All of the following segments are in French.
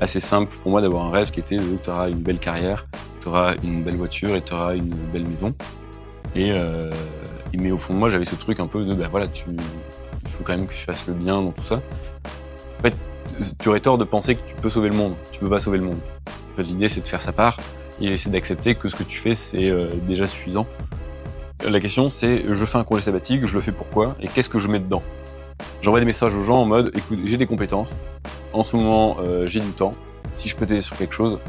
assez simple pour moi d'avoir un rêve qui était tu auras une belle carrière, tu auras une belle voiture et tu auras une belle maison. Mais au fond de moi, j'avais ce truc un peu de, voilà, il faut quand même que je fasse le bien dans tout ça. En fait, tu aurais tort de penser que tu peux sauver le monde. Tu peux pas sauver le monde. En fait, l'idée, c'est de faire sa part et c'est d'accepter que ce que tu fais, c'est déjà suffisant. La question, c'est, je fais un congé sabbatique, je le fais pourquoi et qu'est-ce que je mets dedans? J'envoie des messages aux gens en mode, écoute, j'ai des compétences. En ce moment, j'ai du temps. Si je peux t'aider sur quelque chose,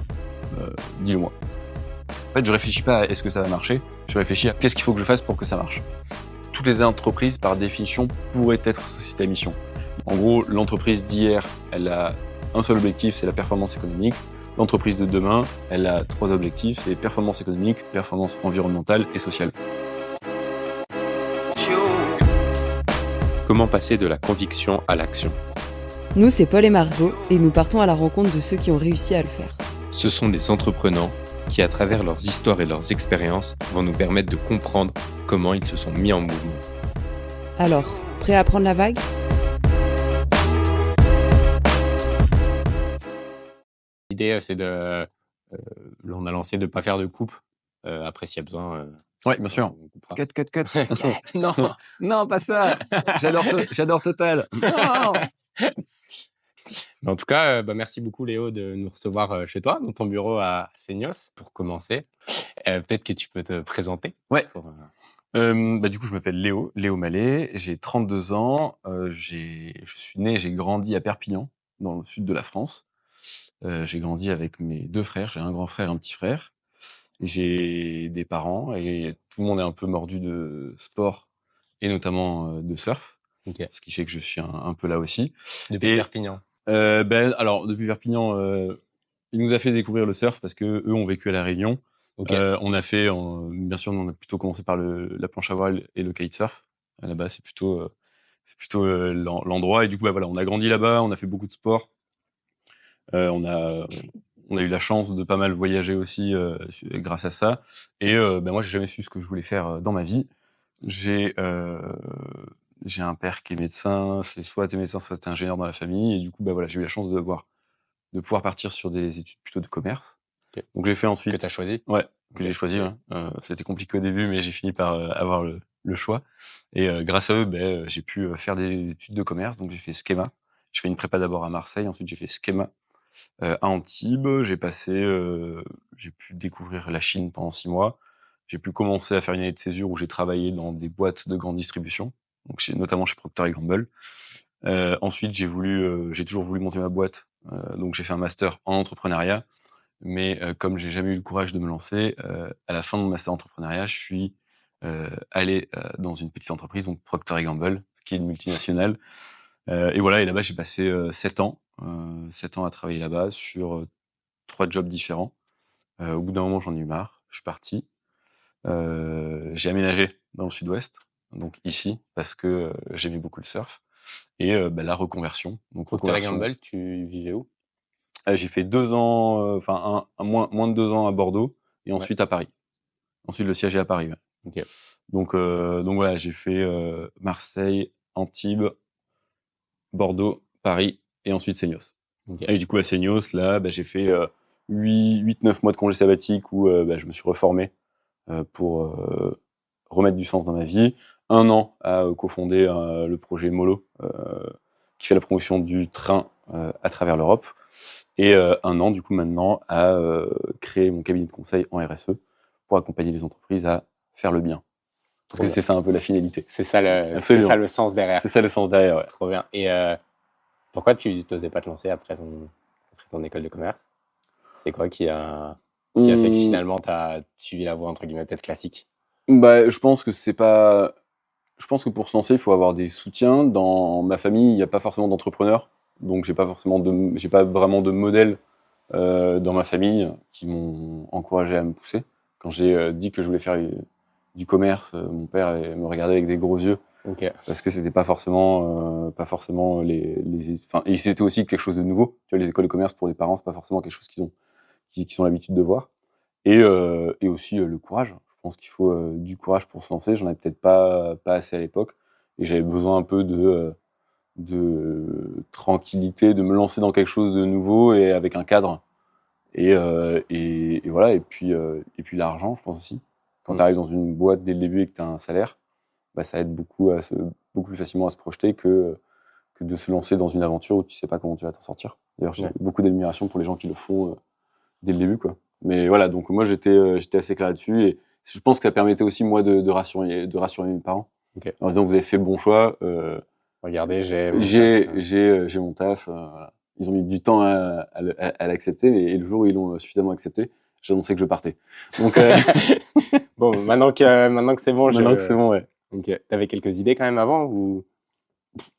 dis-le-moi. En fait, je réfléchis pas à est-ce que ça va marcher, je réfléchis à qu'est-ce qu'il faut que je fasse pour que ça marche. Toutes les entreprises, par définition, pourraient être sociétés à mission. En gros, l'entreprise d'hier, elle a un seul objectif, c'est la performance économique. L'entreprise de demain, elle a 3 objectifs, c'est performance économique, performance environnementale et sociale. Comment passer de la conviction à l'action? Nous, c'est Paul et Margot, et nous partons à la rencontre de ceux qui ont réussi à le faire. Ce sont des entrepreneurs qui, à travers leurs histoires et leurs expériences, vont nous permettre de comprendre comment ils se sont mis en mouvement. Alors, prêt à prendre la vague ? L'idée, c'est de... on a lancé de ne pas faire de coupe. Après, s'il y a besoin... Ouais, bien sûr. Cut. Non, non, pas ça. J'adore Total. Non. Mais en tout cas, merci beaucoup Léo de nous recevoir chez toi, dans ton bureau à Seignos, pour commencer. Peut-être que tu peux te présenter. Ouais. Du coup, je m'appelle Léo Mallet, j'ai 32 ans, je suis né, j'ai grandi à Perpignan, dans le sud de la France. J'ai grandi avec mes 2 frères, j'ai un grand frère et un petit frère. J'ai des parents et tout le monde est un peu mordu de sport et notamment de surf. Okay. Ce qui fait que je suis un peu là aussi. Depuis Perpignan. Alors depuis Perpignan, il nous a fait découvrir le surf parce que eux ont vécu à La Réunion. Okay. On a fait, bien sûr, on a plutôt commencé par la planche à voile et le kitesurf. Là-bas, c'est plutôt l'endroit. Et du coup, voilà, on a grandi là-bas, on a fait beaucoup de sport. On a eu la chance de pas mal voyager aussi grâce à ça. Et moi, j'ai jamais su ce que je voulais faire dans ma vie. J'ai un père qui est médecin, c'est soit t'es médecin, soit t'es ingénieur dans la famille. Et du coup, voilà, j'ai eu la chance de pouvoir partir sur des études plutôt de commerce. Okay. Donc j'ai fait ensuite... Que t'as choisi? Ouais, que j'ai choisi. Ouais. C'était compliqué au début, mais j'ai fini par avoir le choix. Et grâce à eux, j'ai pu faire des études de commerce. Donc j'ai fait Schema. Je fais une prépa d'abord à Marseille, ensuite j'ai fait Schema à Antibes. J'ai pu découvrir la Chine pendant 6 mois. J'ai pu commencer à faire une année de césure où j'ai travaillé dans des boîtes de grande distribution, donc notamment chez Procter & Gamble. Ensuite, j'ai toujours voulu monter ma boîte, donc j'ai fait un master en entrepreneuriat. Mais comme j'ai jamais eu le courage de me lancer, à la fin de mon master entrepreneuriat, je suis allé dans une petite entreprise, donc Procter & Gamble, qui est une multinationale. Et voilà, et là-bas, j'ai passé 7 ans à travailler là-bas sur 3 jobs différents. Au bout d'un moment, j'en ai eu marre, je suis parti. J'ai aménagé dans le sud-ouest, donc ici, parce que j'aimais beaucoup le surf. Et la reconversion. Donc Procter & Gamble, tu vivais où? J'ai fait 2 ans, moins de 2 ans à Bordeaux, et ensuite à Paris. Ensuite, le siège est à Paris. Ouais. Okay. Donc voilà, j'ai fait Marseille, Antibes, Bordeaux, Paris, et ensuite Seignos. Okay. Et du coup, à Seignos, là, j'ai fait 8-9 mois de congé sabbatique où je me suis reformé pour remettre du sens dans ma vie. 1 an à cofonder le projet Molo, qui fait la promotion du train à travers l'Europe. Et 1 an, du coup, maintenant, à créer mon cabinet de conseil en RSE pour accompagner les entreprises à faire le bien. Parce que c'est ça un peu la finalité. C'est ça le sens derrière. C'est ça le sens derrière, ouais. Trop bien. Et pourquoi tu n'osais pas te lancer après ton école de commerce? C'est quoi qui a fait que finalement tu as suivi la voie entre guillemets peut-être classique? Je pense que pour se lancer, il faut avoir des soutiens. Dans ma famille, il n'y a pas forcément d'entrepreneurs, donc j'ai pas vraiment de modèle dans ma famille qui m'ont encouragé à me pousser. Quand j'ai dit que je voulais faire du commerce, mon père me regardait avec des gros yeux. Okay. Parce que c'était pas forcément et c'était aussi quelque chose de nouveau. Tu vois, les écoles de commerce pour les parents, c'est pas forcément quelque chose qu'ils ont l'habitude de voir. Et aussi le courage. Je pense qu'il faut du courage pour se lancer. J'en avais peut-être pas assez à l'époque, et j'avais besoin un peu de tranquillité, de me lancer dans quelque chose de nouveau et avec un cadre. Et voilà, et puis l'argent, je pense aussi. Quand tu arrives dans une boîte dès le début et que tu as un salaire, bah, ça aide beaucoup plus facilement à se projeter que de se lancer dans une aventure où tu sais pas comment tu vas t'en sortir. D'ailleurs, j'ai beaucoup d'admiration pour les gens qui le font dès le début, quoi. Mais voilà, donc moi j'étais assez clair là-dessus, et je pense que ça permettait aussi moi de rassurer mes parents. Ok. En disant, vous avez fait le bon choix. Regardez, j'ai mon taf. Voilà. Ils ont mis du temps à l'accepter, et le jour où ils l'ont suffisamment accepté, j'ai annoncé que je partais. Donc bon, maintenant que c'est bon, maintenant que c'est bon, ouais. Ok. T'avais quelques idées quand même avant ou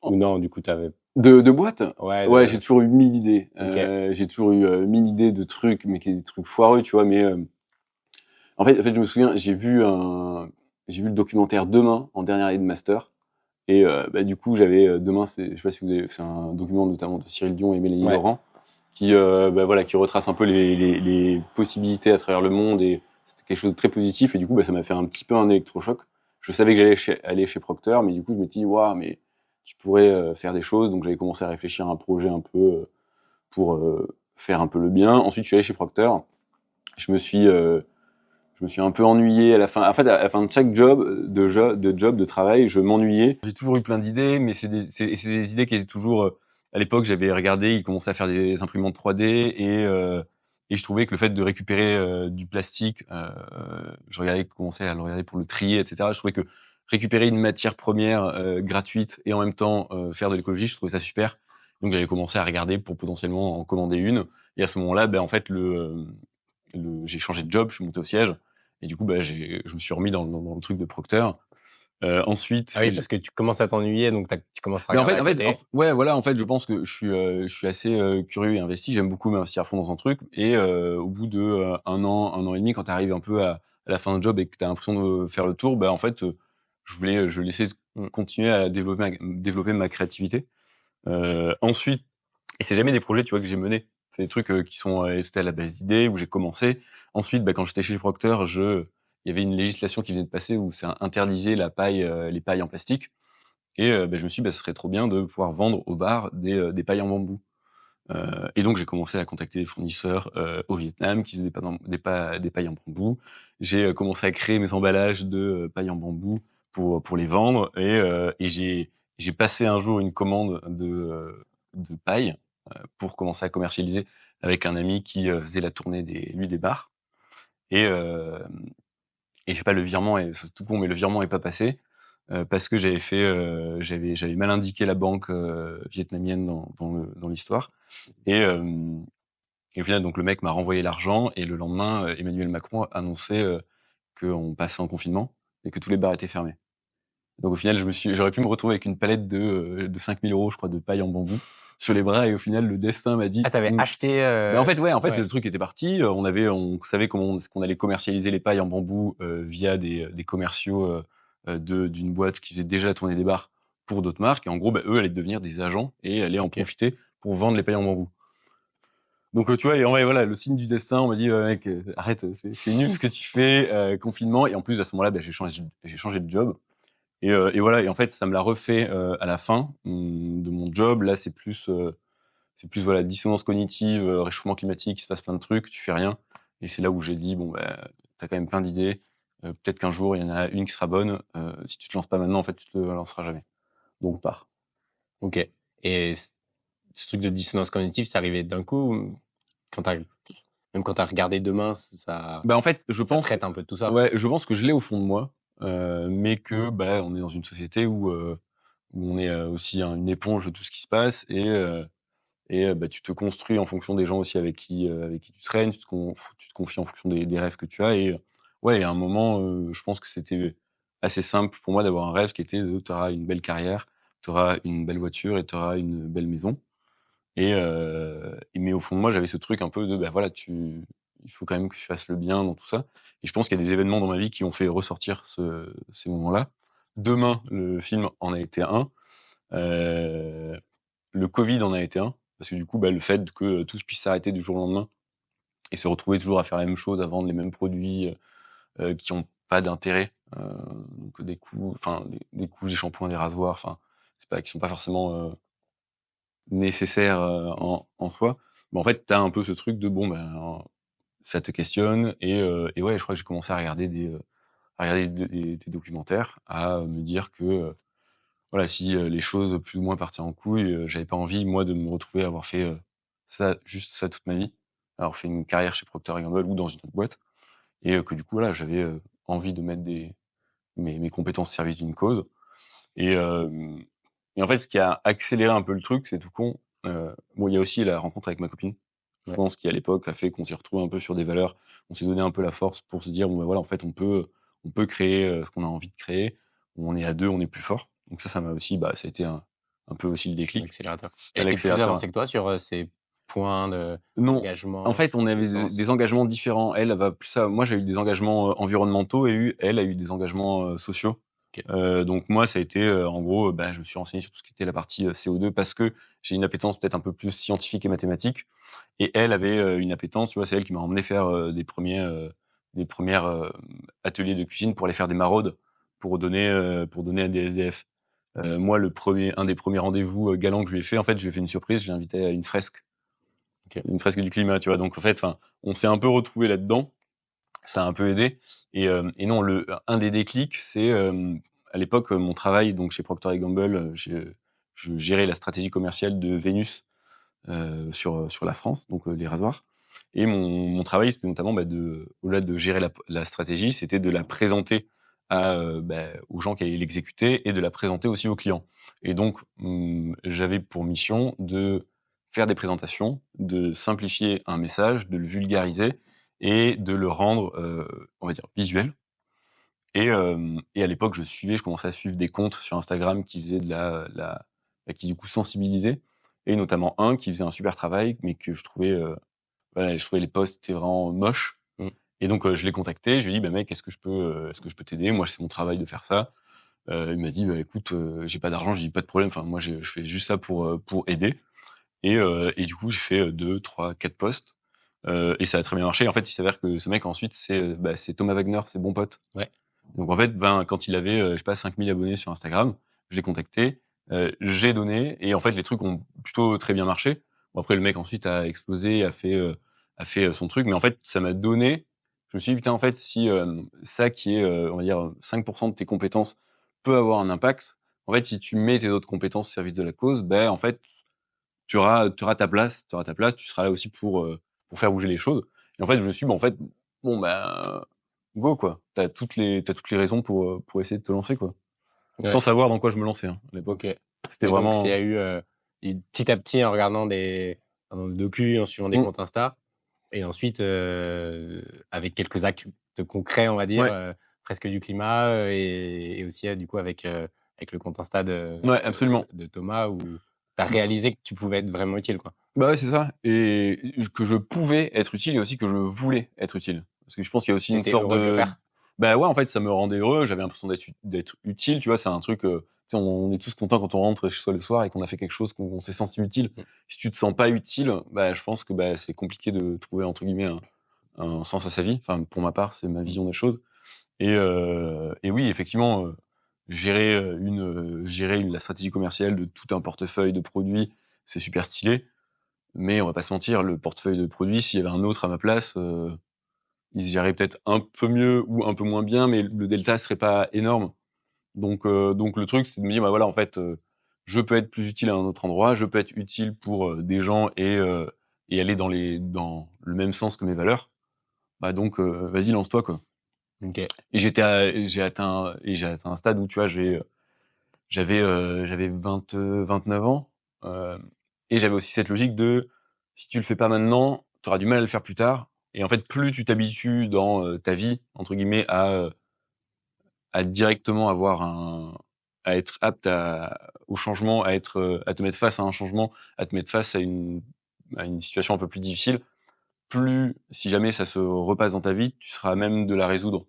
non, du coup t'avais. De boîte. Ouais, j'ai toujours eu 1000 idées. Ok. J'ai toujours eu 1000 idées de trucs, mais des trucs foireux, tu vois. Mais en fait, je me souviens, j'ai vu le documentaire Demain en dernière année de master. Et bah, du coup, j'avais Demain, je sais pas si vous avez, c'est un document notamment de Cyril Dion et Mélanie Laurent, qui bah, voilà, qui retrace un peu les possibilités à travers le monde, et c'était quelque chose de très positif. Et du coup, bah, ça m'a fait un petit peu un électrochoc. Je savais que j'allais aller chez Procter, mais du coup, je me dis, waouh, mais tu pourrais faire des choses. Donc, j'avais commencé à réfléchir à un projet un peu pour faire un peu le bien. Ensuite, je suis allé chez Procter. Je me suis un peu ennuyé à la fin. En fait, à la fin de chaque de travail, je m'ennuyais. J'ai toujours eu plein d'idées, mais c'est des idées qui étaient toujours. À l'époque, j'avais regardé, ils commençaient à faire des imprimantes 3D, et je trouvais que le fait de récupérer du plastique, je regardais, commençais à le regarder pour le trier, etc. Je trouvais que récupérer une matière première gratuite et en même temps faire de l'écologie, je trouvais ça super. Donc j'avais commencé à regarder pour potentiellement en commander une. Et à ce moment-là, ben en fait, j'ai changé de job, je suis monté au siège. Et du coup, bah, je me suis remis dans le truc de Procter. Ensuite. Ah oui, parce que tu commences à t'ennuyer, donc tu commences à Mais regarder à côté. ouais, voilà, en fait, je pense que je suis assez curieux et investi. J'aime beaucoup m'investir à fond dans un truc. Et au bout de un an et demi, quand tu arrives un peu à la fin de job et que tu as l'impression de faire le tour, bah, en fait, je laissais continuer à développer ma créativité. Ensuite, et c'est jamais des projets, tu vois, que j'ai menés. C'est des trucs qui sont c'était à la base d'idées, où j'ai commencé. Ensuite, bah, quand j'étais chez Procter, il y avait une législation qui venait de passer où ça interdisait la paille, les pailles en plastique. Et bah, je me suis dit, bah, ce serait trop bien de pouvoir vendre au bar des pailles en bambou. Et donc j'ai commencé à contacter des fournisseurs au Vietnam qui faisaient des pailles en bambou. J'ai commencé à créer mes emballages de pailles en bambou pour les vendre. Et j'ai passé un jour une commande de paille pour commencer à commercialiser avec un ami qui faisait la tournée des bars. Et je sais pas, le virement c'est tout con, mais le virement est pas passé parce que j'avais mal indiqué la banque vietnamienne dans l'histoire. Et au final, donc le mec m'a renvoyé l'argent, et le lendemain, Emmanuel Macron annonçait qu'on passait en confinement et que tous les bars étaient fermés. Donc au final, j'aurais pu me retrouver avec une palette de 5 000 €, je crois, de paille en bambou sur les bras, et au final, le destin m'a dit. Ah, t'avais acheté. En fait, le truc était parti. On savait qu'on allait commercialiser les pailles en bambou via des commerciaux d'une boîte qui faisait déjà tourner des bars pour d'autres marques. Et en gros, bah, eux allaient devenir des agents et allaient en profiter pour vendre les pailles en bambou. Donc tu vois, et en vrai, voilà, le signe du destin, on m'a dit, mec, arrête, c'est nul ce que tu fais, confinement. Et en plus, à ce moment-là, bah, j'ai changé de job. Et voilà, et en fait, ça me l'a refait à la fin de mon job. Là, c'est plus voilà, dissonance cognitive, réchauffement climatique, il se passe plein de trucs, tu fais rien. Et c'est là où j'ai dit, bon, bah, t'as quand même plein d'idées. Peut-être qu'un jour, il y en a une qui sera bonne. Si tu te lances pas maintenant, en fait, tu te lanceras jamais. Donc, pars. Ok. Et ce truc de dissonance cognitive, ça arrivait d'un coup, même quand t'as regardé Demain, ça. Bah, en fait, ça traite un peu de tout ça. Ouais, je pense que je l'ai au fond de moi, mais que bah, on est dans une société où on est aussi une éponge de tout ce qui se passe, et bah, tu te construis en fonction des gens aussi avec qui tu traînes, tu te confies en fonction des rêves que tu as. Et ouais, il y a un moment, je pense que c'était assez simple pour moi d'avoir un rêve qui était tu auras une belle carrière, tu auras une belle voiture et tu auras une belle maison. Mais au fond de moi, j'avais ce truc un peu de, bah, voilà, il faut quand même que je fasse le bien dans tout ça. Et je pense qu'il y a des événements dans ma vie qui ont fait ressortir ces moments-là. Demain, le film en a été un. Le Covid en a été un. Parce que du coup, bah, le fait que tout puisse s'arrêter du jour au lendemain et se retrouver toujours à faire la même chose, à vendre les mêmes produits qui n'ont pas d'intérêt. Donc des coups, des shampoings, des rasoirs, qui sont pas forcément nécessaire en soi. Mais en fait, tu as un peu ce truc de bon, ben, ça te questionne et ouais, je crois que j'ai commencé à regarder des documentaires, à me dire que voilà, si les choses plus ou moins partaient en couille, j'avais pas envie, moi, de me retrouver à avoir fait ça, juste ça toute ma vie, avoir fait une carrière chez Procter& Gamble ou dans une autre boîte, et que du coup, voilà, j'avais envie de mettre mes compétences au service d'une cause. Et, et en fait, ce qui a accéléré un peu le truc, c'est tout con. Bon, il y a aussi la rencontre avec ma copine. Je Ouais. pense qui, à l'époque, a fait qu'on s'est retrouvés un peu sur des valeurs. On s'est donné un peu la force pour se dire, bon, ben voilà, en fait, on peut créer ce qu'on a envie de créer. On est à deux, on est plus fort. Donc ça m'a aussi, ça a été un peu aussi le déclic. L'accélérateur. À Elle était plus avancée l'accélérateur. que toi sur ces points Non. d'engagement, En fait, on avait des engagements différents. Elle va plus ça. Moi, j'ai eu des engagements environnementaux et elle a eu des engagements sociaux. Ok. Donc moi, ça a été en gros, je me suis renseigné sur tout ce qui était la partie CO2 parce que j'ai une appétence peut-être un peu plus scientifique et mathématique. Et elle avait une appétence, tu vois, c'est elle qui m'a emmené faire des premières ateliers de cuisine pour aller faire des maraudes pour donner à des SDF. Moi, un des premiers rendez-vous galants que je lui ai fait, en fait, je lui ai fait une surprise, je l'ai invité à une fresque. Ok. Une fresque du climat, tu vois. Donc en fait, on s'est un peu retrouvés là-dedans. Ça a un peu aidé. Et non, un des déclics, c'est à l'époque mon travail donc chez Procter& Gamble, je gérais la stratégie commerciale de Vénus sur la France, donc les rasoirs. Et mon travail, c'était notamment au-delà de gérer la stratégie, c'était de la présenter aux gens qui allaient l'exécuter et de la présenter aussi aux clients. Et donc, j'avais pour mission de faire des présentations, de simplifier un message, de le vulgariser et de le rendre, on va dire, visuel. Et à l'époque, je commençais à suivre des comptes sur Instagram qui faisaient qui du coup sensibilisaient, et notamment un qui faisait un super travail, mais que je trouvais, je trouvais les posts étaient vraiment moches. Mmh. Et donc je l'ai contacté, je lui ai dit: «Mec, est-ce que je peux t'aider? Moi, c'est mon travail de faire ça». Il m'a dit: «Écoute, j'ai pas d'argent». Je lui ai dit: «Pas de problème, enfin moi je fais juste ça pour aider». Et du coup, j'ai fait 2, 3, 4 posts, et ça a très bien marché. En fait, il s'avère que ce mec ensuite, c'est Thomas Wagner, c'est bon pote. Ouais. Donc en fait, quand il avait, je sais pas, 5 000 abonnés sur Instagram, je l'ai contacté, j'ai donné, et en fait, les trucs ont plutôt très bien marché. Bon, après, le mec ensuite a explosé, a fait son truc, mais en fait, ça m'a donné. Je me suis dit: «Putain, en fait, si, ça qui est, on va dire, 5 de tes compétences peut avoir un impact, en fait, si tu mets tes autres compétences au service de la cause, en fait, tu auras ta place, tu seras là aussi pour faire bouger les choses». Et en fait, je me suis dit: «Bah, en fait, bon, go quoi. T'as toutes les raisons pour essayer de te lancer, quoi». Ouais. Sans savoir dans quoi je me lançais, à l'époque. OK. C'était Et donc, il y vraiment a eu, petit à petit, en regardant pardon, des docus, en suivant des mmh, comptes Insta et ensuite, avec quelques actes concrets, on va dire, ouais, presque du climat, et aussi, du coup, avec le compte Insta ouais, absolument. de Thomas où tu as réalisé que tu pouvais être vraiment utile, quoi. Bah, ouais, c'est ça, et que je pouvais être utile et aussi que je voulais être utile. Parce que je pense qu'il y a aussi Tu une étais sorte heureux de le de faire? ouais, en fait, ça me rendait heureux, j'avais l'impression d'être utile, tu vois? C'est un truc, tu sais, on est tous contents quand on rentre chez soi le soir et qu'on a fait quelque chose, qu'on s'est senti utile. Mmh. Si tu te sens pas utile, je pense que, c'est compliqué de trouver, entre guillemets, un sens à sa vie. Enfin, pour ma part, c'est ma vision des choses. Et oui, effectivement, gérer la stratégie commerciale de tout un portefeuille de produits, c'est super stylé. Mais on va pas se mentir, le portefeuille de produits, s'il y avait un autre à ma place, il se gérerait peut-être un peu mieux ou un peu moins bien, mais le delta serait pas énorme. Donc le truc, c'est de me dire: voilà, en fait, je peux être plus utile à un autre endroit, je peux être utile pour, des gens et aller dans le même sens que mes valeurs. Donc vas-y, lance-toi, quoi. OK. Et j'ai atteint un stade où, tu vois, j'avais 29 ans, et j'avais aussi cette logique de: si tu le fais pas maintenant, tu auras du mal à le faire plus tard. Et en fait, plus tu t'habitues dans, ta vie, entre guillemets, à directement à être apte au changement, à te mettre face à un changement, à te mettre face à une situation un peu plus difficile, plus, si jamais ça se repasse dans ta vie, tu seras à même de la résoudre.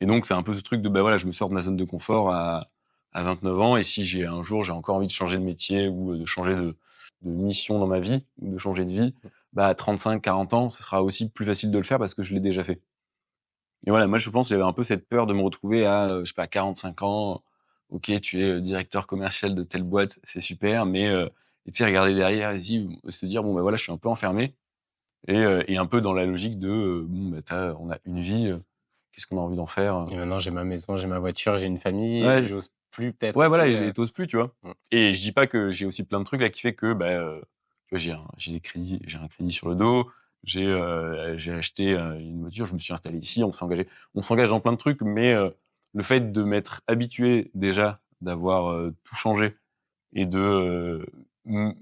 Et donc, c'est un peu ce truc de, voilà, je me sors de ma zone de confort à 29 ans, et si un jour j'ai encore envie de changer de métier ou de changer de mission dans ma vie, ou de changer de vie, à 35, 40 ans, ce sera aussi plus facile de le faire parce que je l'ai déjà fait. Et voilà, moi, je pense que j'avais un peu cette peur de me retrouver à, je sais pas, 45 ans. OK, tu es directeur commercial de telle boîte, c'est super, mais et tu sais, regarder derrière et se dire, bon, bah voilà, je suis un peu enfermé. Et un peu dans la logique de, bon, bah, on a une vie, qu'est-ce qu'on a envie d'en faire? Et maintenant, j'ai ma maison, j'ai ma voiture, j'ai une famille, Ouais, j'ose plus peut-être ouais, aussi. voilà, et t'oses plus, tu vois? Mmh. Et je dis pas que j'ai aussi plein de trucs là qui fait que, bah, tu vois, j'ai un crédit sur le dos, j'ai acheté, une voiture, je me suis installé ici, on s'engage dans plein de trucs, mais le fait de m'être habitué déjà, d'avoir, tout changé et de, m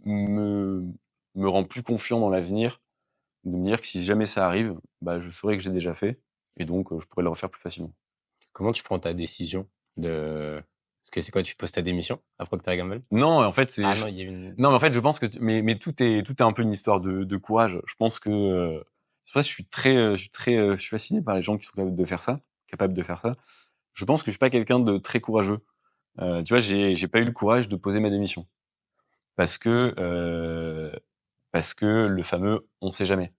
me rend plus confiant dans l'avenir, de me dire que si jamais ça arrive, bah, je saurais que j'ai déjà fait et donc je pourrais le refaire plus facilement. Comment tu prends ta décision de parce que c'est quoi, tu poses ta démission à Procter& Gamble? Non, en fait, Ah non, il y a une non, mais en fait, je pense que mais tout est un peu une histoire de courage. Je pense que, c'est pour ça que je suis fasciné par les gens qui sont capables de faire ça. Je pense que je suis pas quelqu'un de très courageux. Tu vois, j'ai pas eu le courage de poser ma démission parce que, le fameux «on sait jamais».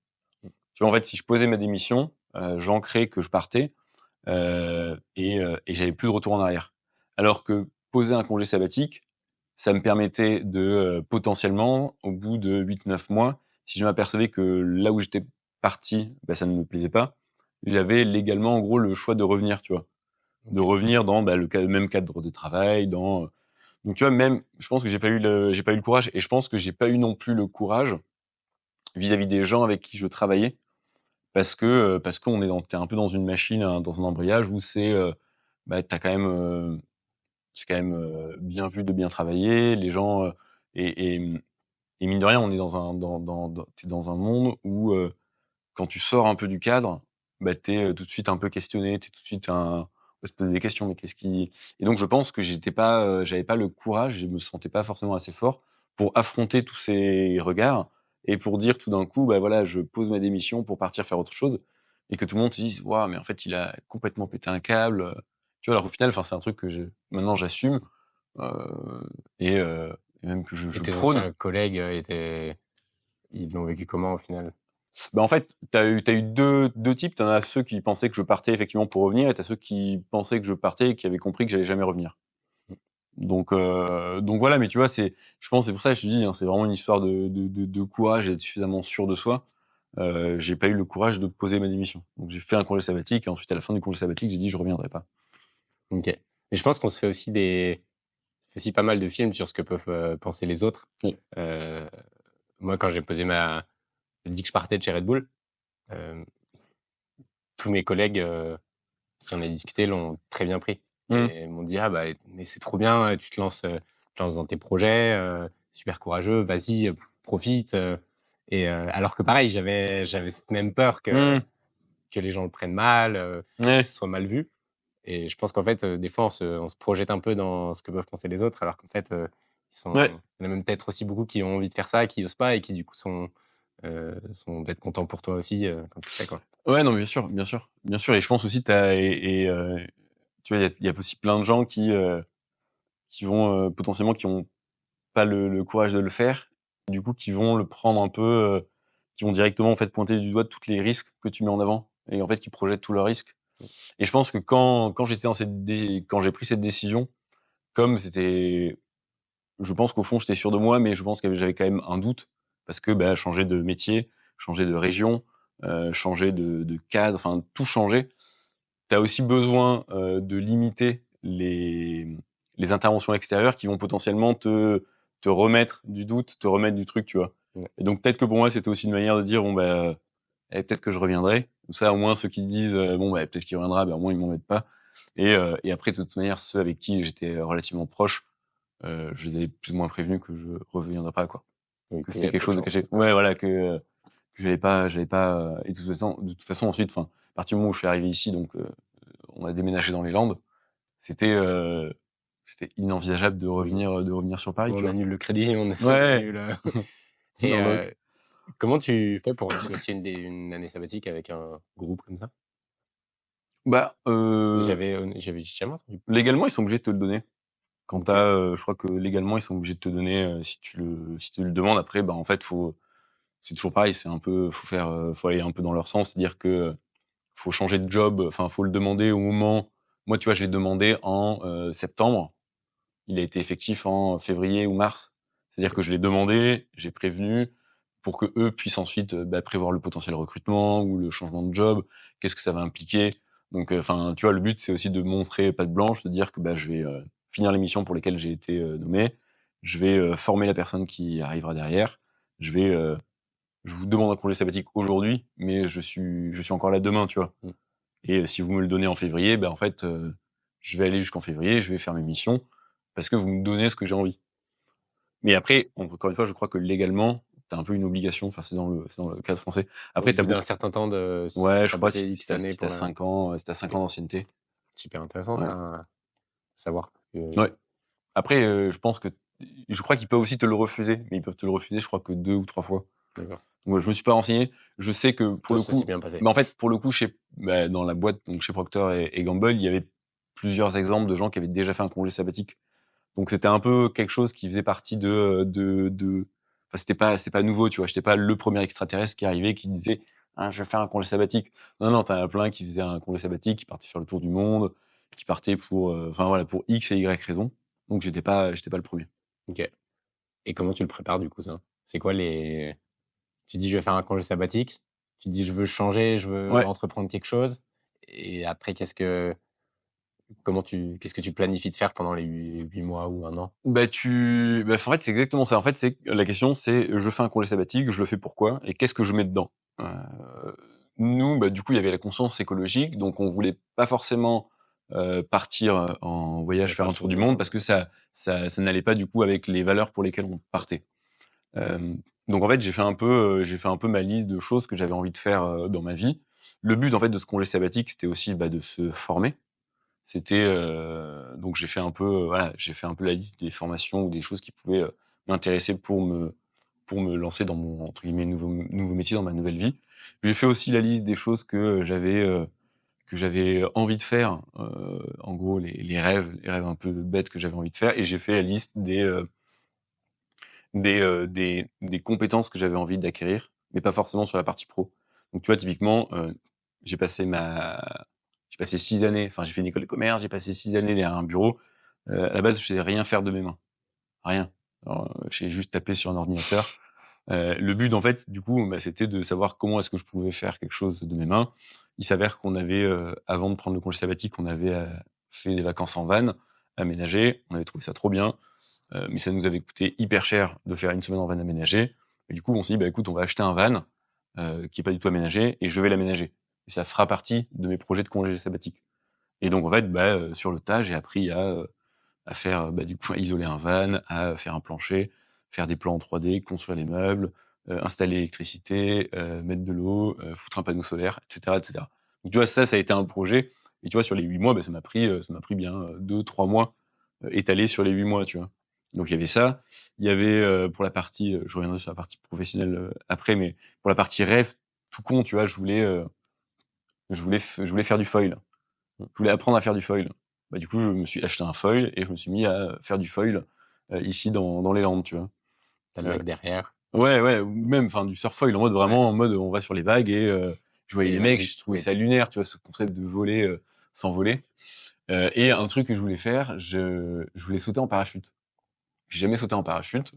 Tu vois, en fait, si je posais ma démission, j'ancrais que je partais, et j'avais plus de retour en arrière. Alors que poser un congé sabbatique, ça me permettait de, potentiellement, au bout de 8, 9 mois, si je m'apercevais que là où j'étais parti, bah, ça ne me plaisait pas, j'avais légalement, en gros, le choix de revenir, tu vois? De OK. revenir dans, bah, le même cadre de travail, donc tu vois, même je pense que j'ai pas eu le courage, et je pense que j'ai pas eu non plus le courage vis-à-vis des gens avec qui je travaillais, parce qu'on est t'es un peu dans une machine, dans un embrayage où bah, c'est quand même, bien vu de bien travailler. Les gens, et mine de rien, on est dans un monde où, quand tu sors un peu du cadre, bah, tu es, tout de suite un peu questionné, tu es tout de suite on va se poser des questions, mais qu'est-ce qui et donc je pense que j'avais pas le courage, je me sentais pas forcément assez fort pour affronter tous ces regards et pour dire tout d'un coup: «Bah, voilà, je pose ma démission pour partir faire autre chose», et que tout le monde se dise: «Waouh, mais en fait, il a complètement pété un câble», tu vois? Alors qu'au final, enfin, c'est un truc que maintenant j'assume, et même que Et je tes prône. anciens collègues, ils l'ont vécu comment au final? Bah, en fait, tu as eu deux types. Tu en as ceux qui pensaient que je partais effectivement pour revenir, et tu as ceux qui pensaient que je partais et qui avaient compris que j'allais jamais revenir. Mmh. Donc voilà, mais tu vois, je pense c'est pour ça que je te dis, hein, c'est vraiment une histoire de courage et d'être suffisamment sûr de soi. J'ai pas eu le courage de poser ma démission. Donc j'ai fait un congé sabbatique et ensuite à la fin du congé sabbatique, j'ai dit: «Je reviendrai pas». OK. Et je pense qu'on se fait aussi pas mal de films sur ce que peuvent, penser les autres. Oui. Moi, quand j'ai dit que je partais de chez Red Bull, hem, tous mes collègues, qui en avaient discuté l'ont très bien pris Mmh. et m'ont dit: «Ah bah, mais c'est trop bien, tu te lances dans tes projets, super courageux, vas-y, profite», alors que pareil, j'avais cette même peur Mmh. que les gens le prennent mal, que Ouais. ce soit mal vu. Et je pense qu'en fait, des fois, on se projette un peu dans ce que peuvent penser les autres, alors qu'en fait, Ouais. il y en a même peut-être aussi beaucoup qui ont envie de faire ça, qui osent pas et qui du coup sont peut-être contents pour toi aussi, quand tu le fais, quoi. Ouais, non, bien sûr, bien sûr, bien sûr, et je pense aussi tu as tu vois, il y a aussi plein de gens qui vont, potentiellement qui ont pas le courage de le faire, du coup, qui vont le prendre un peu, qui vont directement, en fait, pointer du doigt tous les risques que tu mets en avant et en fait, qui projettent tous leurs risques, et je pense que quand j'ai pris cette décision, comme c'était je pense qu'au fond, j'étais sûr de moi, mais je pense que j'avais quand même un doute parce que, bah, changer de métier, changer de région, changer de cadre, enfin, tout changer. Tu as aussi besoin, de limiter les interventions extérieures qui vont potentiellement te remettre du doute, te remettre du truc, tu vois? Ouais. Et donc peut-être que pour moi, c'était aussi une manière de dire: «Bon, bah, peut-être que je reviendrai». Comme ça, au moins, ceux qui disent, «Bon, bah, peut-être qu'il reviendra», bah, au moins, ils m'embêtent pas, et après, de toute manière, ceux avec qui j'étais relativement proche, je les avais plus ou moins prévenus que je reviendrais pas, quoi. Oui, Que il y c'était a peu quelque de chose de chances. caché. Ouais, voilà, que j'avais pas, et de toute façon, ensuite, enfin, à partir du moment où je suis arrivé ici, donc on a déménagé dans les Landes, c'était, heu, c'était inenvisageable Oui. de revenir sur Paris, tu On vois? annule le crédit, on Ouais, annule, et non, donc comment tu fais pour négocier une année sabbatique avec un groupe comme ça? bah, J'avais jamais entendu. légalement, ils sont obligés de te le donner. Quand tu OK. as, je crois que légalement, ils sont obligés de te donner, si tu le demandes. Après, bah, en fait, c'est toujours pareil, faut aller un peu dans leur sens. C'est-à-dire que, faut changer de job, enfin, faut le demander au moment. Moi, tu vois, je l'ai demandé en, septembre. Il a été effectif en février ou mars. C'est-à-dire que je l'ai demandé, j'ai prévenu pour que eux puissent ensuite prévoir le potentiel recrutement ou le changement de job, qu'est-ce que ça va impliquer. Donc, enfin, tu vois, le but, c'est aussi de montrer patte blanche, de dire que je vais finir les missions pour lesquelles j'ai été nommé, je vais former la personne qui arrivera derrière, je vous demande un congé sabbatique aujourd'hui, mais je suis encore là demain, tu vois. Et si vous me le donnez en février, en fait, je vais aller jusqu'en février, je vais faire mes missions, parce que vous me donnez ce que j'ai envie. Mais après, encore une fois, je crois que légalement, t'as un peu une obligation, enfin c'est dans le cadre français. Après, Au bout d'un certain temps de ouais, si je tu as crois bossé si X t'as années si pour t'as la 5 ans, si t'as 5 ans d'ancienneté. super intéressant Ouais. ça à savoir. Ouais. Après, je crois qu'ils peuvent aussi te le refuser, mais ils peuvent te le refuser, je crois que 2 ou 3 fois. D'accord. Donc, je me suis pas renseigné. Je sais que pour Toi, le ça s'est coup, bien passé. mais en fait, pour le coup, dans la boîte, donc chez Procter et Gamble, il y avait plusieurs exemples de gens qui avaient déjà fait un congé sabbatique. Donc c'était un peu quelque chose qui faisait partie enfin c'était pas nouveau, tu vois, j'étais pas le premier extraterrestre qui arrivait qui disait ah, je vais faire un congé sabbatique. Non, t'en as plein qui faisaient un congé sabbatique, qui partaient faire le tour du monde, qui partaient pour enfin voilà, pour X et Y raisons. Donc j'étais pas le premier. Ok. Et comment tu le prépares du coup ça? C'est quoi les. Tu dis je vais faire un congé sabbatique, tu dis je veux changer, je veux Ouais. entreprendre quelque chose, et après qu'est-ce que tu planifies de faire pendant les 8 mois ou un an? En fait, c'est exactement ça. En fait, la question, c'est je fais un congé sabbatique, je le fais pourquoi et qu'est-ce que je mets dedans. Nous, du coup, il y avait la conscience écologique, donc on voulait pas forcément partir en voyage, faire un tour du monde, parce que ça n'allait pas du coup avec les valeurs pour lesquelles on partait. Donc en fait, j'ai fait un peu ma liste de choses que j'avais envie de faire dans ma vie. Le but en fait de ce congé sabbatique, c'était aussi de se former. C'était donc j'ai fait un peu la liste des formations ou des choses qui pouvaient m'intéresser pour me lancer dans mon entre guillemets nouveau métier, dans ma nouvelle vie. J'ai fait aussi la liste des choses que j'avais envie de faire, en gros les rêves un peu bêtes que j'avais envie de faire, et j'ai fait la liste des compétences que j'avais envie d'acquérir, mais pas forcément sur la partie pro. Donc tu vois, typiquement, j'ai passé 6 années, enfin j'ai fait une école de commerce, j'ai passé 6 années derrière un bureau. À la base, je savais rien faire de mes mains. Rien. Alors, j'ai juste tapé sur un ordinateur. Le but, en fait, du coup, c'était de savoir comment est-ce que je pouvais faire quelque chose de mes mains. Il s'avère qu'on avait, avant de prendre le congé sabbatique, on avait fait des vacances en van, aménagé. On avait trouvé ça trop bien. Mais ça nous avait coûté hyper cher de faire une semaine en van aménagé. Et du coup, on s'est dit, écoute, on va acheter un van qui est pas du tout aménagé, et je vais l'aménager. Et ça fera partie de mes projets de congé sabbatique. Et donc, en fait, sur le tas, j'ai appris à faire, du coup, à isoler un van, à faire un plancher, faire des plans en 3D, construire les meubles, installer l'électricité, mettre de l'eau, foutre un panneau solaire, etc., etc. Donc, tu vois, ça a été un projet. Et tu vois, sur les 8 mois, ça m'a pris bien 2-3 mois étalés sur les 8 mois, tu vois. Donc, il y avait ça. Il y avait, pour la partie, je reviendrai sur la partie professionnelle après, mais pour la partie rêve, tout con, tu vois, je voulais faire du foil. Je voulais apprendre à faire du foil. Du coup, je me suis acheté un foil et je me suis mis à faire du foil ici dans les Landes, tu vois. T'as le mec derrière. Ouais, ou même du surfoil, en mode on va sur les vagues, et je voyais Et les mecs, vas-y. je trouvais ça lunaire, tu vois, ce concept de voler sans voler. Et un truc que je voulais faire, je voulais sauter en parachute. J'ai jamais sauté en parachute,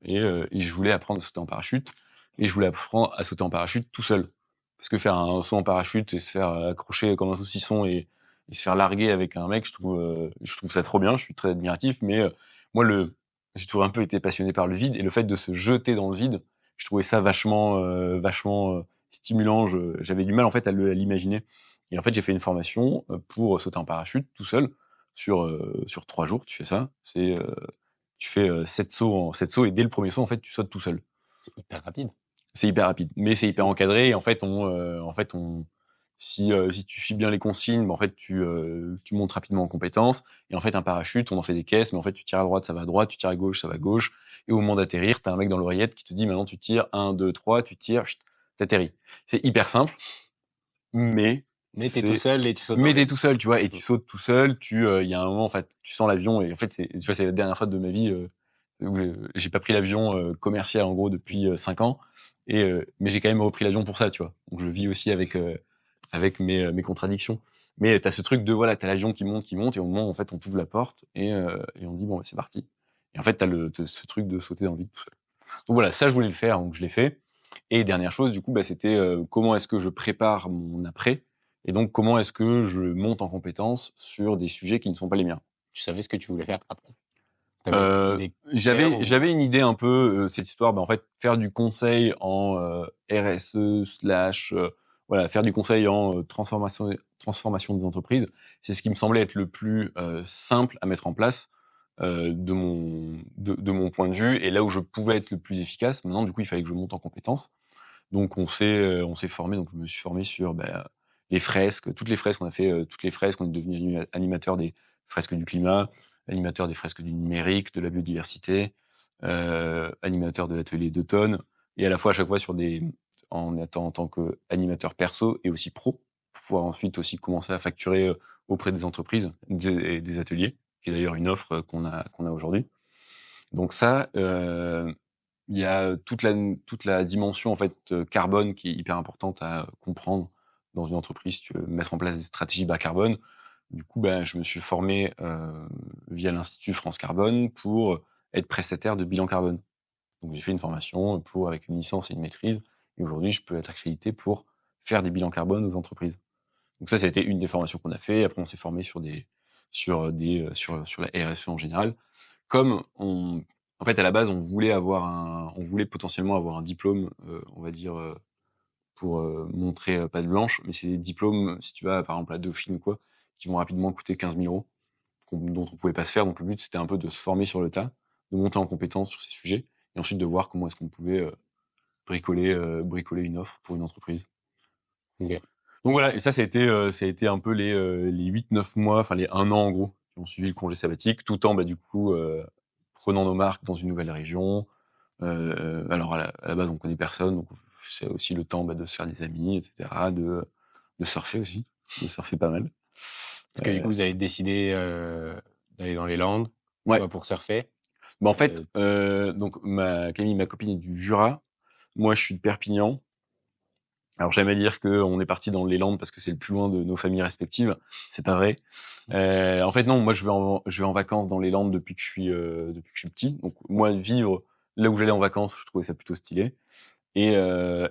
et je voulais apprendre à sauter en parachute, et je voulais apprendre à sauter en parachute tout seul. Parce que faire un saut en parachute et se faire accrocher comme un saucisson et se faire larguer avec un mec, je trouve ça trop bien, je suis très admiratif, mais moi, j'ai toujours un peu été passionné par le vide, et le fait de se jeter dans le vide, je trouvais ça vachement stimulant. J'avais du mal en fait à l'imaginer. Et en fait, j'ai fait une formation pour sauter en parachute tout seul sur 3 jours. Tu fais ça, tu fais 7 sauts, et dès le premier saut, en fait, tu sautes tout seul. C'est hyper rapide. C'est hyper rapide, mais c'est hyper C'est- encadré. Et en fait, si tu suis bien les consignes, en fait, tu montes rapidement en compétences. Et en fait, un parachute, on en fait des caisses, mais en fait, tu tires à droite, ça va à droite, tu tires à gauche, ça va à gauche. Et au moment d'atterrir, t'as un mec dans l'oreillette qui te dit, maintenant, tu tires 1, 2, 3, tu tires, chut, t'atterris. C'est hyper simple, mais Mais t'es tout seul et tu sautes dans mais le t'es vide. tout seul, tu vois, et tu sautes tout seul. Il y a un moment, en fait, tu sens l'avion, et en fait, tu vois, c'est la dernière fois de ma vie où j'ai pas pris l'avion commercial, en gros, depuis 5 ans. Mais j'ai quand même repris l'avion pour ça, tu vois. Donc je vis aussi avec mes contradictions. Mais t'as ce truc de, voilà, t'as l'avion qui monte, et au moment, en fait, on t'ouvre la porte, et on dit, bon, c'est parti. Et en fait, tu as ce truc de sauter dans le vide tout seul. Donc voilà, ça, je voulais le faire, donc je l'ai fait. Et dernière chose, du coup, c'était comment est-ce que je prépare mon après, et donc comment est-ce que je monte en compétence sur des sujets qui ne sont pas les miens. Tu savais ce que tu voulais faire après? T'avais des idées claires ou... J'avais une idée un peu, cette histoire, en fait, faire du conseil en RSE slash, voilà, faire du conseil en transformation des entreprises, c'est ce qui me semblait être le plus simple à mettre en place de mon point de vue, et là où je pouvais être le plus efficace. Maintenant, du coup, il fallait que je monte en compétences. Donc, on s'est formé. Donc, je me suis formé sur les fresques, toutes les fresques. On a fait toutes les fresques. On est devenu animateur des fresques du climat, animateur des fresques du numérique, de la biodiversité, animateur de l'atelier d'automne, et à la fois à chaque fois en tant qu'animateur perso et aussi pro, pour pouvoir ensuite aussi commencer à facturer auprès des entreprises, des ateliers, qui est d'ailleurs une offre qu'on a aujourd'hui. Donc ça, il y a toute la dimension en fait carbone qui est hyper importante à comprendre dans une entreprise si tu veux mettre en place des stratégies bas carbone. Du coup, je me suis formé via l'Institut France Carbone pour être prestataire de bilan carbone. Donc j'ai fait une formation avec une licence et une maîtrise, et aujourd'hui je peux être accrédité pour faire des bilans carbone aux entreprises. Donc ça a été une des formations qu'on a fait. Après, on s'est formé sur la RSE en général. En fait, à la base, on voulait potentiellement avoir un diplôme, on va dire, pour montrer patte blanche, mais c'est des diplômes, si tu vas par exemple à Dauphine ou quoi, qui vont rapidement coûter 15 000 euros, dont on pouvait pas se faire. Donc le but, c'était un peu de se former sur le tas, de monter en compétence sur ces sujets, et ensuite de voir comment est-ce qu'on pouvait bricoler une offre pour une entreprise. Ok. Donc voilà, et ça a été un peu les 8-9 mois, enfin les 1 an en gros, qui ont suivi le congé sabbatique, tout en du coup prenant nos marques dans une nouvelle région. Alors à la base, on connaît personne, donc c'est aussi le temps de se faire des amis, etc., de surfer aussi, de surfer pas mal. Parce que du coup, vous avez décidé d'aller dans les Landes, Ouais. toi pour surfer. En fait, donc Camille, ma copine, est du Jura. Moi, je suis de Perpignan. Alors, j'aime à dire qu'on est parti dans les Landes parce que c'est le plus loin de nos familles respectives. C'est pas vrai. En fait, non. Moi, je vais en vacances dans les Landes depuis que je suis petit. Donc, moi, vivre là où j'allais en vacances, je trouvais ça plutôt stylé. Et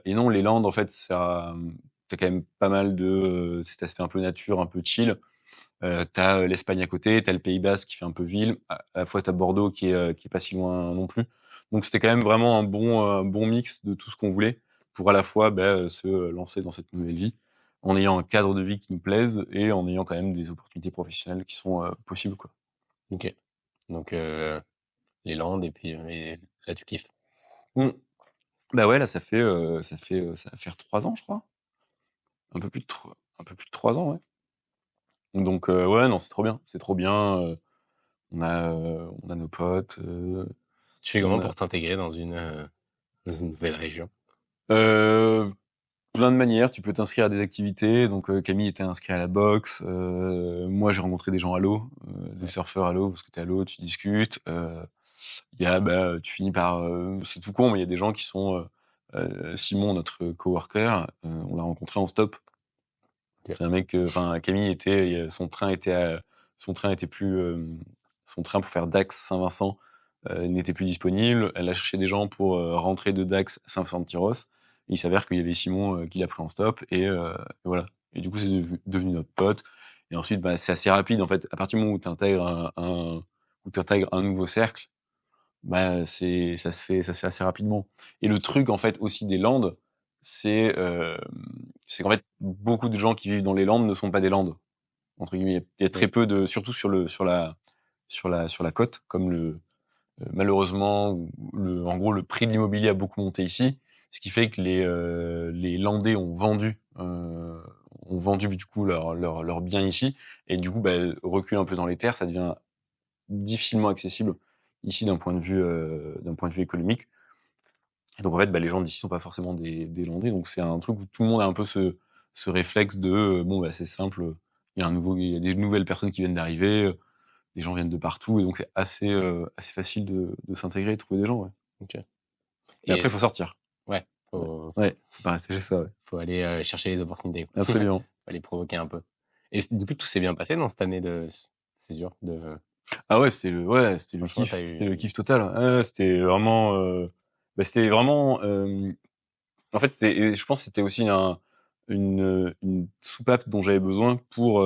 non, les Landes, en fait, ça, t'as quand même pas mal de cet aspect un peu nature, un peu chill. T'as l'Espagne à côté, t'as le Pays Basque qui fait un peu ville. À la fois, t'as Bordeaux qui est pas si loin non plus. Donc, c'était quand même vraiment un bon mix de tout ce qu'on voulait pour à la fois se lancer dans cette nouvelle vie en ayant un cadre de vie qui nous plaise et en ayant quand même des opportunités professionnelles qui sont possibles, quoi. Ok. Donc, les Landes, et puis là, tu kiffes. Ouais, là, ça va faire 3 ans, je crois. Un peu plus de 3 ans, ouais. Donc, ouais, non, c'est trop bien. C'est trop bien. On a nos potes. Tu fais comment pour t'intégrer dans une nouvelle région? Plein de manières. Tu peux t'inscrire à des activités. Donc, Camille était inscrit à la boxe. Moi, j'ai rencontré des gens à l'eau, des surfeurs à l'eau, parce que t'es à l'eau, tu discutes. Il y a, tu finis par, c'est tout con, mais il y a des gens qui sont, Simon, notre coworker, on l'a rencontré en stop. Ok. C'est un mec, Camille son train pour faire Dax Saint-Vincent n'était plus disponible. Elle a cherché des gens pour rentrer de Dax à Saint-Vincent-de-Tyros. Et il s'avère qu'il y avait Simon qui l'a pris en stop, et voilà. Et du coup, c'est devenu notre pote. Et ensuite, c'est assez rapide en fait. À partir du moment où tu intègres un nouveau cercle, ça se fait assez rapidement. Et le truc en fait aussi des Landes, c'est qu'en fait beaucoup de gens qui vivent dans les Landes ne sont pas des Landes, entre guillemets. Il y a très peu de, surtout sur la côte, comme malheureusement, en gros, le prix de l'immobilier a beaucoup monté ici, ce qui fait que les Landais ont vendu du coup leurs biens ici, et du coup reculent un peu dans les terres. Ça devient difficilement accessible ici d'un point de vue économique. Et donc en fait, les gens d'ici sont pas forcément des Landais, donc c'est un truc où tout le monde a un peu ce réflexe de c'est simple, il y a des nouvelles personnes qui viennent d'arriver, des gens viennent de partout, et donc c'est assez facile de s'intégrer et de trouver des gens, ouais. Ok. Et après, il faut sortir. Ouais, faut pas rester chez ça, ouais. faut aller chercher les opportunités, Absolument. faut aller provoquer un peu. Et du coup, tout s'est bien passé dans cette année de césure de Ah ouais, c'était le Franchement, kiff, tu as c'était le eu kiff total. Ouais, c'était vraiment, en fait, et je pense que c'était aussi une soupape dont j'avais besoin pour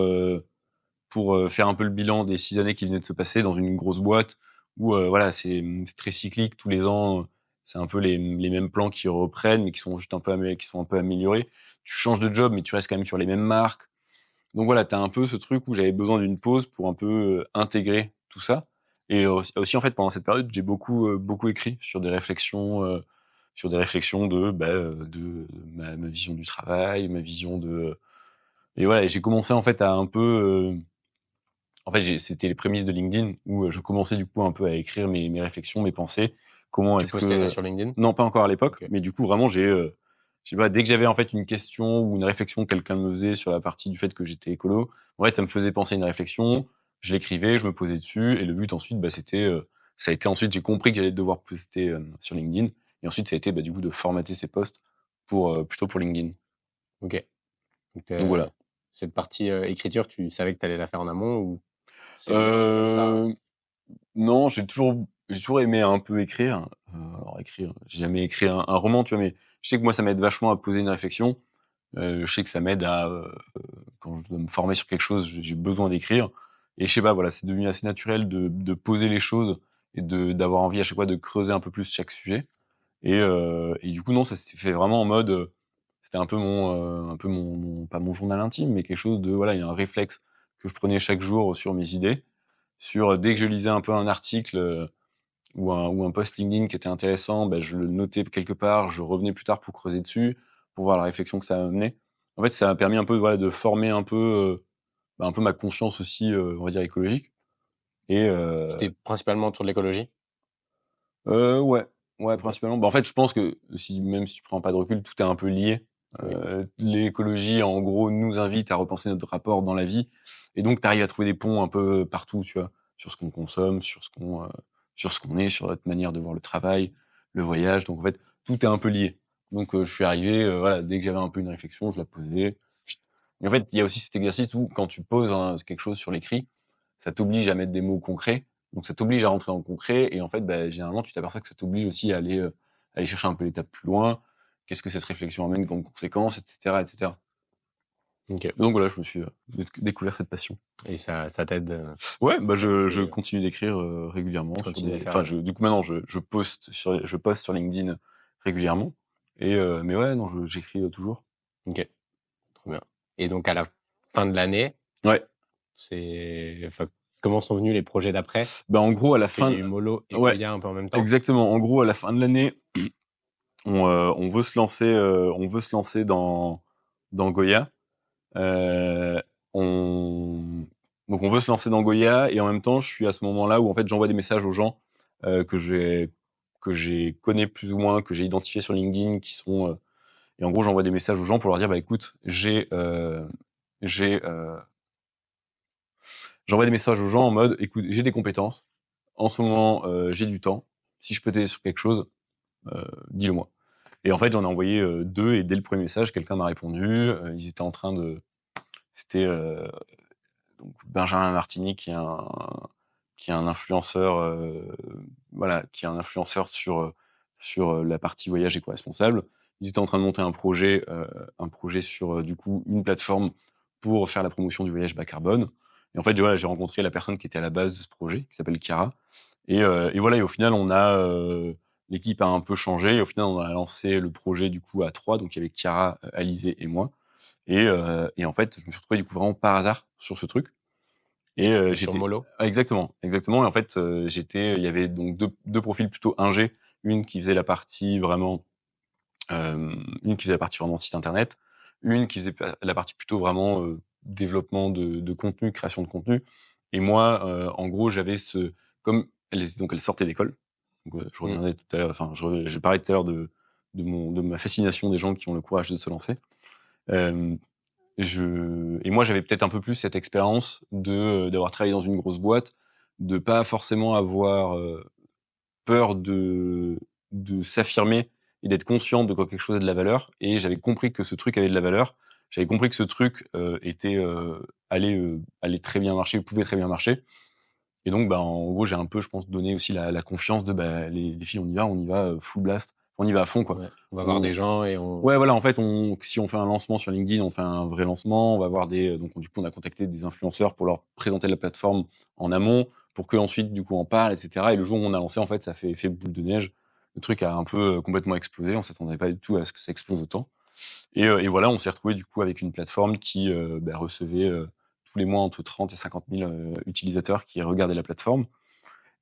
faire un peu le bilan des 6 années qui venaient de se passer dans une grosse boîte où, voilà, c'est très cyclique. Tous les ans, c'est un peu les mêmes plans qui reprennent, mais qui sont juste qui sont un peu améliorés. Tu changes de job, mais tu restes quand même sur les mêmes marques. Donc voilà, tu as un peu ce truc où j'avais besoin d'une pause pour un peu, intégrer tout ça. Et aussi, en fait, pendant cette période, j'ai beaucoup écrit sur des réflexions de ma vision du travail, ma vision de et voilà, et j'ai commencé en fait à un peu, en fait, c'était les prémices de LinkedIn où, je commençais du coup un peu à écrire mes réflexions, mes pensées. Comment tu est-ce postais ça que sur LinkedIn? Non, pas encore à l'époque, OK. mais du coup vraiment je sais pas, dès que j'avais en fait une question ou une réflexion que quelqu'un me faisait sur la partie du fait que j'étais écolo, en fait, ça me faisait penser à une réflexion, je l'écrivais, je me posais dessus et le but ensuite, c'était, ça a été ensuite j'ai compris que j'allais devoir poster, sur LinkedIn et ensuite ça a été, du coup de formater ces posts plutôt pour LinkedIn. OK. Donc Donc voilà. cette partie, écriture, tu savais que tu allais la faire en amont ou c'est venu un peu comme ça? Heu Non, j'ai toujours aimé un peu écrire. Alors écrire, j'ai jamais écrit un roman, tu vois? Mais je sais que moi, ça m'aide vachement à poser une réflexion. Je sais que ça m'aide quand je dois me former sur quelque chose, j'ai besoin d'écrire et je sais pas, voilà, c'est devenu assez naturel de poser les choses et d'avoir envie à chaque fois de creuser un peu plus chaque sujet et du coup, non, ça s'est fait vraiment en mode, c'était un peu mon pas mon journal intime, mais quelque chose de voilà, il y a un réflexe que je prenais chaque jour sur mes idées dès que je lisais un peu un article, ou un post LinkedIn qui était intéressant, je le notais quelque part, je revenais plus tard pour creuser dessus, pour voir la réflexion que ça amenait. En fait, ça m'a permis un peu, voilà, de former un peu ma conscience aussi, on va dire écologique et C'était principalement autour de l'écologie? ouais, ouais, OK. principalement. En fait, je pense que même si tu prends pas de recul, tout est un peu lié. Oui. L'écologie, en gros, nous invite à repenser notre rapport dans la vie et donc tu arrives à trouver des ponts un peu partout, tu vois? Sur ce qu'on consomme, sur ce qu'on est, sur notre manière de voir le travail, le voyage, donc en fait, tout est un peu lié. Donc je suis arrivé, voilà, dès que j'avais un peu une réflexion, je la posais. Et en fait, il y a aussi cet exercice où quand tu poses quelque chose sur l'écrit, ça t'oblige à mettre des mots concrets, donc ça t'oblige à rentrer dans le concret et en fait, généralement, tu t'aperçois que ça t'oblige aussi à aller chercher un peu l'étape plus loin. Qu'est-ce que cette réflexion amène comme conséquence, et cetera, et cetera. OK. Donc voilà, je me suis, découvert cette passion. Et ça t'aide, Ouais, je aujourd'hui, continue d'écrire, régulièrement tu sur continues à des le faire enfin, là? du coup, maintenant, je poste sur LinkedIn régulièrement mais ouais, non, j'écris, toujours. OK, trop bien. Et donc à la fin de l'année, Ouais, enfin, comment sont venus les projets d'après? en gros, à la Parce qu'il y a fin eu Molo et ouais, Goya un peu en même temps? exactement. En gros, à la fin de l'année, on veut se lancer dans Goya. Heu, on Donc on veut se lancer dans Goya et en même temps, je suis à ce moment-là où en fait, j'envoie des messages aux gens, que j'ai connais plus ou moins, que j'ai identifiés sur LinkedIn et en gros, j'envoie des messages aux gens pour leur dire: «Bah, écoute, j'ai, j'envoie des messages aux gens en mode: "Écoute, j'ai des compétences. En ce moment, j'ai du temps. Si je peux t'aider sur quelque chose, dis-le moi"». Et en fait, j'en ai envoyé, 2 et dès le premier message, quelqu'un m'a répondu, ils étaient en train de c'était, donc Benjamin Martini qui est un influenceur, voilà, qui est un influenceur sur la partie voyage éco-responsable. Ils étaient en train de monter un projet sur, du coup, une plateforme pour faire la promotion du voyage bas carbone et en fait, voilà, j'ai rencontré la personne qui était à la base de ce projet, qui s'appelle Chiara et voilà et au final, l'équipe a un peu changé et au final, on a lancé le projet, du coup, à 3, donc il y avait Chiara, Alizé et moi et en fait, je me suis retrouvé, du coup, vraiment par hasard sur ce truc et Sur j'étais Molo? exactement, exactement et en fait, il y avait donc deux profils plutôt ingé, une qui faisait la partie vraiment, une qui faisait la partie vraiment site internet, une qui faisait la partie plutôt vraiment, développement de contenu, création de contenu et moi, en gros, j'avais comme elles sortaient d'école, donc je Mmh. reviendrai tout à l'heure, enfin, je parlais tout à l'heure de ma fascination des gens qui ont le courage de se lancer. Hem et moi, j'avais peut-être un peu plus cette expérience d'avoir travaillé dans une grosse boîte, de pas forcément avoir, peur de s'affirmer et d'être conscient de quand quelque chose a de la valeur et j'avais compris que ce truc avait de la valeur. J'avais compris que ce truc, allait très bien marcher, pouvait très bien marcher Et donc, en gros, j'ai un peu, je pense, donné aussi la confiance de les filles, on y va full blast, on y va à fond, quoi. Ouais. On va voir des gens et on. Ouais, voilà, en fait, si on fait un lancement sur LinkedIn, on fait un vrai lancement, on va voir donc du coup, on a contacté des influenceurs pour leur présenter la plateforme en amont, pour qu'eux ensuite, du coup, en parlent, et cetera. Et le jour où on a lancé, en fait, ça fait effet boule de neige. Le truc a un peu complètement explosé. On s'attendait pas du tout à ce que ça explose autant. Et voilà, on s'est retrouvé du coup avec une plateforme qui recevait tous les mois entre 30 et 50 000 utilisateurs qui regardaient la plateforme.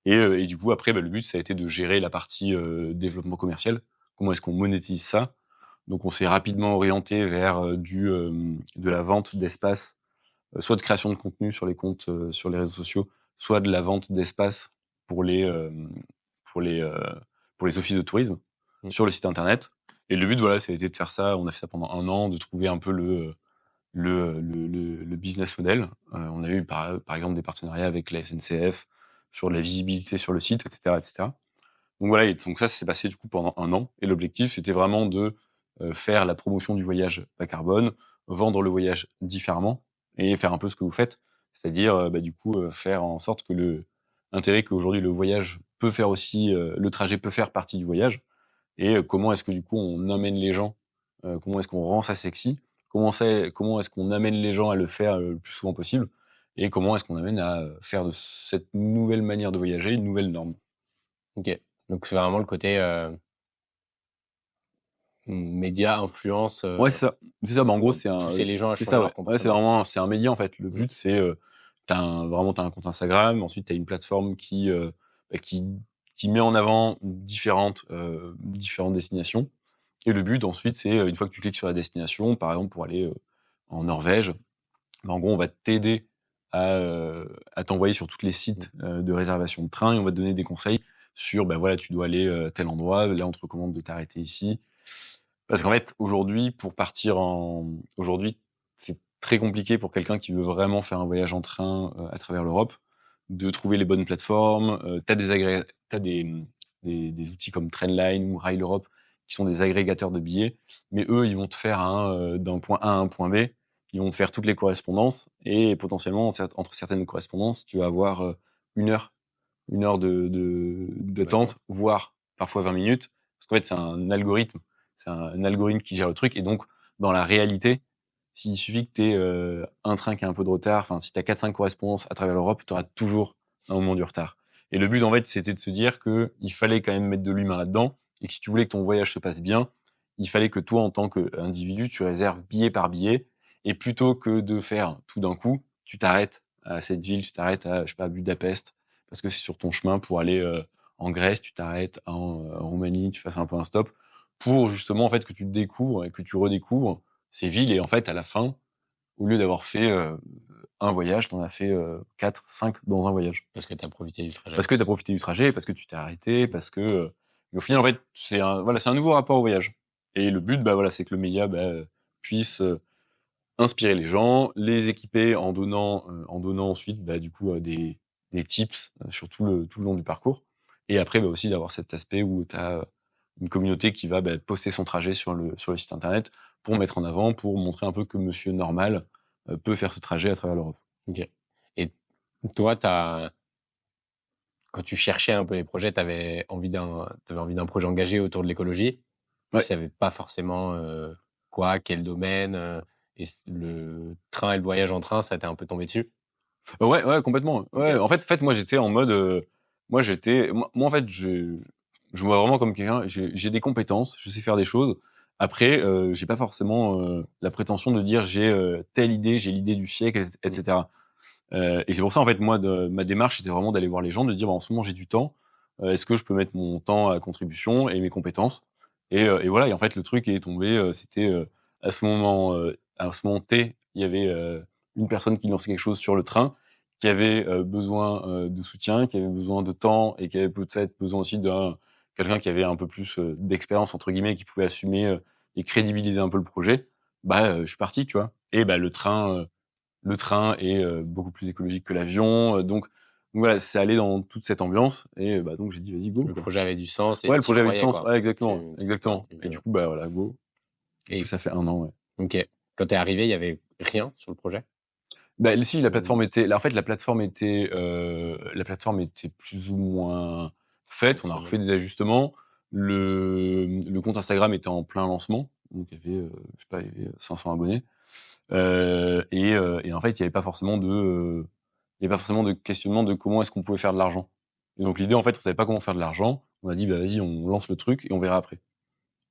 Et du coup, après, le but, ça a été de gérer la partie développement commercial. Comment est-ce qu'on monétise ça? Donc, on s'est rapidement orienté vers de la vente d'espace, soit de création de contenu sur les comptes sur les réseaux sociaux, soit de la vente d'espace pour pour les, euh, pour les offices de tourisme sur le site internet. Et le but, voilà, ça a été de faire ça. On a fait ça pendant 1 an, de trouver un peu le business model. On a eu par exemple des partenariats avec la SNCF sur la visibilité sur le site, etc., etc. Donc voilà, et donc ça s'est passé du coup pendant 1 an. Et l'objectif, c'était vraiment de faire la promotion du voyage bas carbone, vendre le voyage différemment et faire un peu ce que vous faites, c'est-à-dire du coup faire en sorte que l'intérêt qu'aujourd'hui le voyage peut faire aussi, le trajet peut faire partie du voyage. Et comment est-ce que du coup on emmène les gens, comment est-ce qu'on rend ça sexy, comment est-ce qu'on amène les gens à le faire le plus souvent possible, et comment est-ce qu'on amène à faire de cette nouvelle manière de voyager une nouvelle norme. Ok. Donc c'est vraiment le côté média, influence. Ouais, c'est ça. En gros, c'est pousser les gens à c'est changer ça, leur ouais. Ouais, c'est comportement. vraiment, c'est un média en fait. Le but, c'est, t'as un compte Instagram, ensuite t'as une plateforme bah, qui, qui met en avant différentes destinations. Et le but ensuite, c'est une fois que tu cliques sur la destination, par exemple pour aller en Norvège, en gros, on va t'aider à t'envoyer sur tous les sites de réservation de train, et on va te donner des conseils sur, voilà, tu dois aller à tel endroit, là on te recommande de t'arrêter ici. Parce qu'en fait, aujourd'hui, c'est très compliqué pour quelqu'un qui veut vraiment faire un voyage en train à travers l'Europe, de trouver les bonnes plateformes. T'as des outils comme Trendline ou Rail Europe qui sont des agrégateurs de billets, mais eux, ils vont te faire d'un point A à un point B, ils vont te faire toutes les correspondances, et potentiellement, entre certaines correspondances, tu vas avoir une heure, d'attente, voire parfois 20 minutes, parce qu'en fait, c'est un algorithme qui gère le truc, et donc, dans la réalité, s'il suffit que tu aies un train qui a un peu de retard, enfin, si tu as 4-5 correspondances à travers l'Europe, tu auras toujours un moment du retard. Et le but, en fait, c'était de se dire qu'il fallait quand même mettre de l'humain là-dedans, et que si tu voulais que ton voyage se passe bien, il fallait que toi, en tant qu'individu, tu réserves billet par billet, et plutôt que de faire tout d'un coup, tu t'arrêtes à cette ville, tu t'arrêtes à, je sais pas, Budapest, parce que c'est sur ton chemin pour aller en Grèce, tu t'arrêtes en Roumanie, tu fasses un peu un stop, pour justement, en fait, que tu te découvres et que tu redécouvres ces villes. Et en fait, à la fin, au lieu d'avoir fait un voyage, t'en as fait 4, 5 dans un voyage. Parce que tu as profité du trajet. Parce que tu as profité du trajet, parce que tu t'es arrêté, parce que... et au final, en fait, c'est un nouveau rapport au voyage. Et le but, voilà, c'est que le média puisse inspirer les gens, les équiper en donnant ensuite, du coup, des tips sur tout le long du parcours. Et après, aussi d'avoir cet aspect où tu as une communauté qui va poster son trajet sur le site internet pour mettre en avant, pour montrer un peu que monsieur normal peut faire ce trajet à travers l'Europe. Ok. Et toi, quand tu cherchais un peu les projets, tu avais envie d'un projet engagé autour de l'écologie. Ouais. Tu savais pas forcément quel domaine. Et le train et le voyage en train, ça t'est un peu tombé dessus? Ouais, complètement. Ouais, Ok. en fait, moi, j'étais en mode, moi, en fait, je me vois vraiment comme quelqu'un, j'ai des compétences, je sais faire des choses. Après, j'ai pas forcément la prétention de dire j'ai telle idée, j'ai l'idée du siècle, etc. Et c'est pour ça, en fait, moi, ma démarche, c'était vraiment d'aller voir les gens, de dire, en ce moment, j'ai du temps, est-ce que je peux mettre mon temps à contribution et mes compétences? Et voilà, et en fait, le truc est tombé, c'était à ce moment T, il y avait une personne qui lançait quelque chose sur le train, qui avait besoin de soutien, qui avait besoin de temps, et qui avait peut-être besoin aussi d'un quelqu'un qui avait un peu plus d'expérience, entre guillemets, qui pouvait assumer et crédibiliser un peu le projet. Je suis parti, tu vois. Et le train est beaucoup plus écologique que l'avion, donc voilà, c'est allé dans toute cette ambiance, et donc j'ai dit: «Vas-y, go, Le quoi». projet avait du sens et Ouais, le tu y projet avait du croyais, sens, quoi. ouais, exactement, Tu- exactement. tu- Et du coup, voilà, go. Du coup, Et ça fait 1 an, ouais. ok. Quand tu es arrivé, il y avait rien sur le projet? Bah, si la plateforme était, là, en fait, la plateforme était plus ou moins faite. On a refait des ajustements. Le compte Instagram était en plein lancement, donc il y avait, je sais pas, il y avait 500 abonnés. Et en fait, il y avait pas forcément de questionnement de comment est-ce qu'on pouvait faire de l'argent. Et donc l'idée, en fait, on savait pas comment faire de l'argent. On a dit, bah vas-y, on lance le truc et on verra après.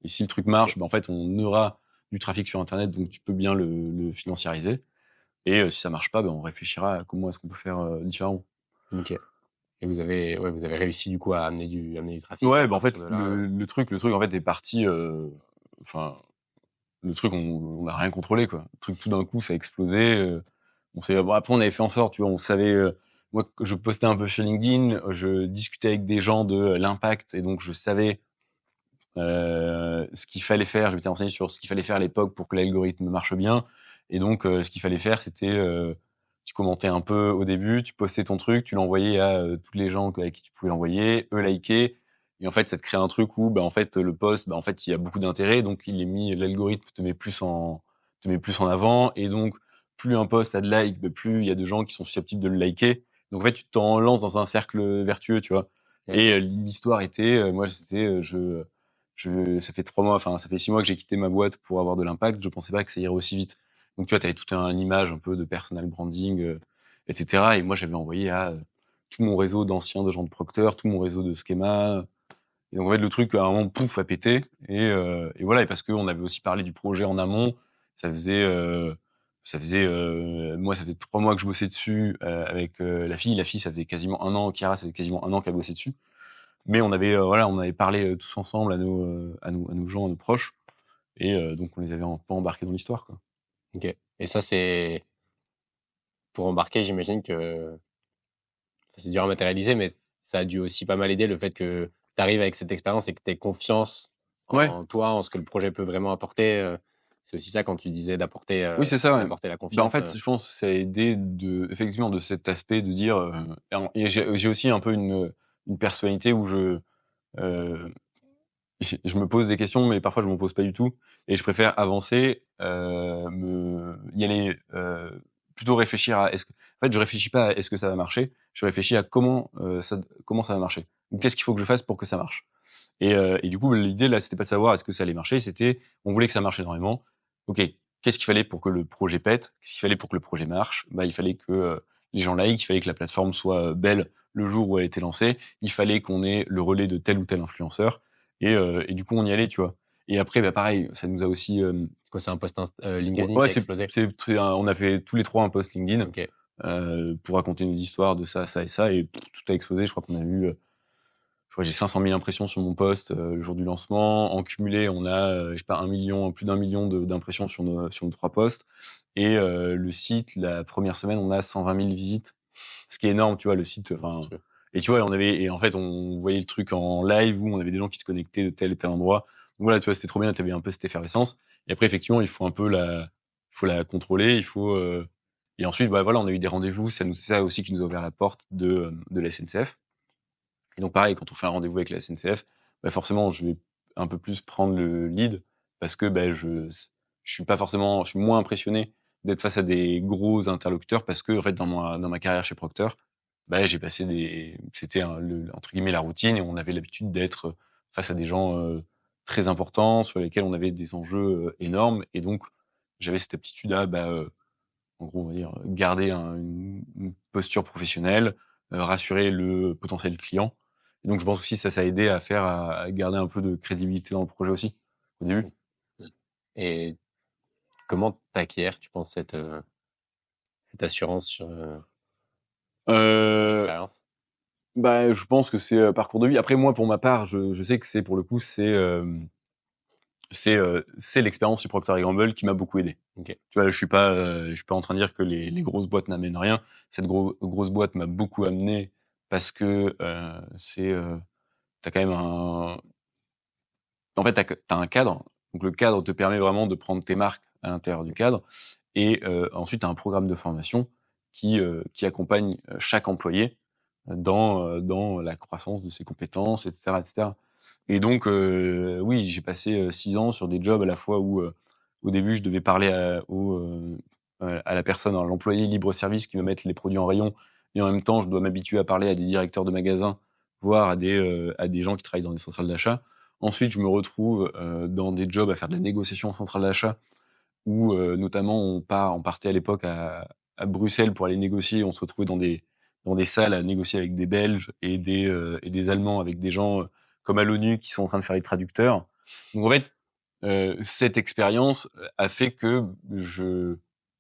Et si le truc marche, bah en fait, on aura du trafic sur Internet, donc tu peux bien le financiariser. Et si ça marche pas, ben on réfléchira à comment est-ce qu'on peut faire différemment. Ok. Et vous avez réussi du coup à amener du trafic Ouais, à bah en partir fait, de là. le truc en fait est parti. Enfin, le truc, on n'a rien contrôlé, quoi. Le truc, tout d'un coup, ça a explosé. Bon, après, on avait fait en sorte, tu vois, on savait. Moi, je postais un peu sur LinkedIn, je discutais avec des gens de l'impact, et donc je savais ce qu'il fallait faire. Je m'étais renseigné sur ce qu'il fallait faire à l'époque pour que l'algorithme marche bien. Et donc, ce qu'il fallait faire, c'était tu commentais un peu au début, tu postais ton truc, tu l'envoyais à tous les gens avec qui tu pouvais l'envoyer, eux liker. Et en fait, ça te crée un truc où, bah, en fait, le post, bah, en fait, il y a beaucoup d'intérêt, donc l'algorithme te met plus en avant, et donc plus un post a de likes, bah, plus il y a de gens qui sont susceptibles de le liker. Donc en fait, tu t'en lances dans un cercle vertueux, tu vois. Ouais. Et l'histoire était, moi, c'était, ça fait 3 mois, enfin, ça fait 6 mois que j'ai quitté ma boîte pour avoir de l'impact. Je pensais pas que ça irait aussi vite. Donc, tu vois, tu avais toute une image un peu de personal branding, etc. Et moi, j'avais envoyé à tout mon réseau d'anciens de gens de Procter, tout mon réseau de Schema. Et donc, en fait, le truc, à un moment, pouf, a pété. Et voilà. Et parce qu'on avait aussi parlé du projet en amont, ça faisait, moi, ça fait 3 mois que je bossais dessus avec la fille. La fille, ça faisait quasiment 1 an. Chiara, ça fait quasiment 1 an qu'elle bossait dessus. Mais on avait parlé tous ensemble à nos gens, à nos proches. Et donc, on les avait un peu embarqués dans l'histoire, quoi. Ok. Et ça, c'est pour embarquer, j'imagine que c'est dur à matérialiser, mais ça a dû aussi pas mal aider le fait que tu arrives avec cette expérience et que tu aies confiance Ouais, en toi, en ce que le projet peut vraiment apporter. C'est aussi ça quand tu disais oui, c'est ça, ouais. d'apporter la Bah, en confiance. fait, je pense que ça a aidé effectivement, de cet aspect de dire, et j'ai aussi un peu une personnalité où heu, je me pose des questions, mais parfois je m'en pose pas du tout, et je préfère avancer, y aller, plutôt réfléchir à en fait, je réfléchis pas à est-ce que ça va marcher, je réfléchis à comment ça va marcher. Ou qu'est-ce qu'il faut que je fasse pour que ça marche? Et du coup, l'idée là, c'était pas de savoir est-ce que ça allait marcher, c'était on voulait que ça marche énormément. OK, qu'est-ce qu'il fallait pour que le projet pète? Qu'est-ce qu'il fallait pour que le projet marche? Bah, il fallait que, les gens like, il fallait que la plateforme soit, belle le jour où elle était lancée, il fallait qu'on ait le relais de tel ou tel influenceur, et du coup, on y allait, tu vois? Et après, bah, pareil, ça nous a aussi, Quoi, c'est un post ouais, LinkedIn ouais, qui a explosé. on a fait tous les 3 un post LinkedIn, Ok. pour raconter nos histoires de ça, ça et ça, et tout a explosé. Je crois qu'on a eu, je crois que j'ai 500 000 impressions sur mon post le jour du lancement. En cumulé, on a, je sais pas, 1 million, plus d'1 million d'impressions sur nos 3 posts. Et le site, la première semaine, on a 120 000 visites, ce qui est énorme, tu vois, le site. Enfin, et tu vois, et en fait, on voyait le truc en live où on avait des gens qui se connectaient de tel et tel endroit. Donc voilà, tu vois, c'était trop bien. Tu avais un peu cette effervescence. Et après, effectivement, il faut la contrôler. Et ensuite, bah voilà, on a eu des rendez-vous. C'est ça aussi qui nous a ouvert la porte de la SNCF. Et donc pareil, quand on fait un rendez-vous avec la SNCF, bah forcément, je vais un peu plus prendre le lead, parce que bah, je suis moins impressionné d'être face à des gros interlocuteurs, parce que en fait, dans ma carrière chez Procter, bah, j'ai passé c'était entre guillemets la routine, et on avait l'habitude d'être face à des gens très importants sur lesquels on avait des enjeux énormes, et donc j'avais cette aptitude à, en gros, on va dire, garder une posture professionnelle, rassurer le potentiel client. Et donc je pense aussi ça a aidé à garder un peu de crédibilité dans le projet aussi, au début. Et comment t'acquiers, tu penses, cette assurance sur Heu, l'expérience? Bah, je pense que c'est, parcours de vie. Après moi, pour ma part, je sais que c'est pour le coup, c'est l'expérience chez Procter& Gamble qui m'a beaucoup aidé. Ok. Tu vois, je suis pas en train de dire que les grosses boîtes n'amènent rien. Cette grosse boîte m'a beaucoup amené, parce que, tu quand même en fait, tu un cadre. Donc le cadre te permet vraiment de prendre tes marques à l'intérieur du cadre, et ensuite tu as un programme de formation qui accompagne chaque employé dans la croissance de ses compétences, et cetera, et cetera. Et donc oui, j'ai passé 6 ans sur des jobs à la fois où, au début, je devais parler à la personne, à l'employé libre-service qui va mettre les produits en rayon et en même temps, je dois m'habituer à parler à des directeurs de magasins, voire à des gens qui travaillent dans des centrales d'achat. Ensuite, je me retrouve, dans des jobs à faire de la négociation en centrale d'achat où, notamment on partait à l'époque à Bruxelles pour aller négocier. On se retrouvait dans des salles à négocier avec des Belges et des Allemands, avec des gens, comme à l'ONU qui sont en train de faire les traducteurs. Donc en fait, cette expérience, a fait que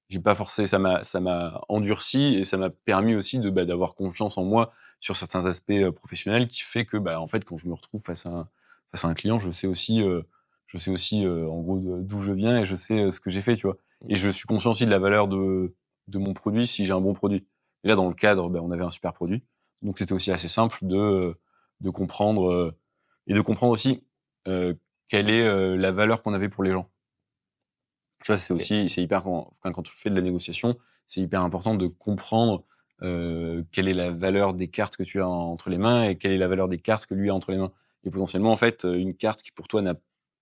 j'ai pas forcé ça m'a endurci et ça m'a permis aussi d'avoir confiance en moi sur certains aspects, professionnels qui fait que, en fait, quand je me retrouve face à un client, je sais aussi, en gros d'où je viens et je sais, ce que j'ai fait, tu vois? Et je suis conscient aussi de la valeur de mon produit si j'ai un bon produit. Et là, dans le cadre, on avait un super produit, donc c'était aussi assez simple de comprendre, et de comprendre aussi, heu, quelle est, la valeur qu'on avait pour les gens. Tu vois, OK. c'est hyper quand tu fais de la négociation, c'est hyper important de comprendre, quelle est la valeur des cartes que tu as entre les mains et quelle est la valeur des cartes que lui a entre les mains. Et potentiellement, en fait, une carte qui pour toi n'a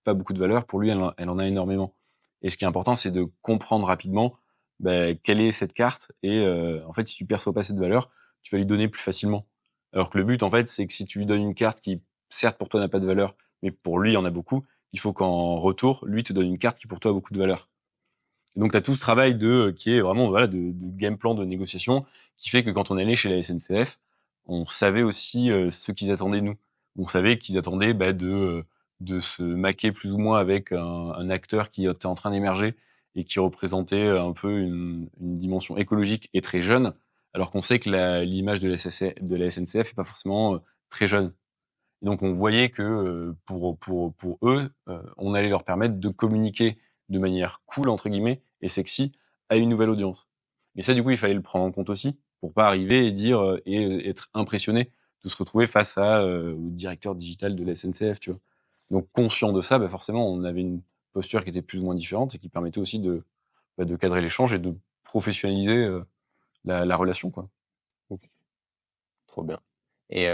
pas beaucoup de valeur, pour lui, elle en a énormément. Et ce qui est important, c'est de comprendre rapidement, quelle est cette carte et en fait, si tu perçois pas cette valeur, tu vas lui donner plus facilement. Alors que le but, en fait, c'est que si tu lui donnes une carte qui, certes, pour toi n'a pas de valeur, mais pour lui, il y en a beaucoup, il faut qu'en retour, lui te donne une carte qui pour toi a beaucoup de valeur. Et donc tu as tout ce travail qui est vraiment voilà de game plan de négociation qui fait que quand on est allé chez la SNCF, on savait aussi, ce qu'ils attendaient de nous. On savait qu'ils attendaient, de se maquer plus ou moins avec un acteur qui était en train d'émerger et qui représentait, un peu une dimension écologique et très jeune, alors qu'on sait que l'image de la SNCF est pas forcément, très jeune. Et donc on voyait que, pour eux, on allait leur permettre de communiquer de manière «cool» entre guillemets et sexy à une nouvelle audience. Et ça, du coup, il fallait le prendre en compte aussi pour pas arriver et dire, et être impressionné de se retrouver face au directeur digital de la SNCF, tu vois? Donc conscient de ça, forcément, on avait une posture qui était plus ou moins différente et qui permettait aussi de cadrer l'échange et de professionnaliser, la relation, quoi. OK, trop bien. Et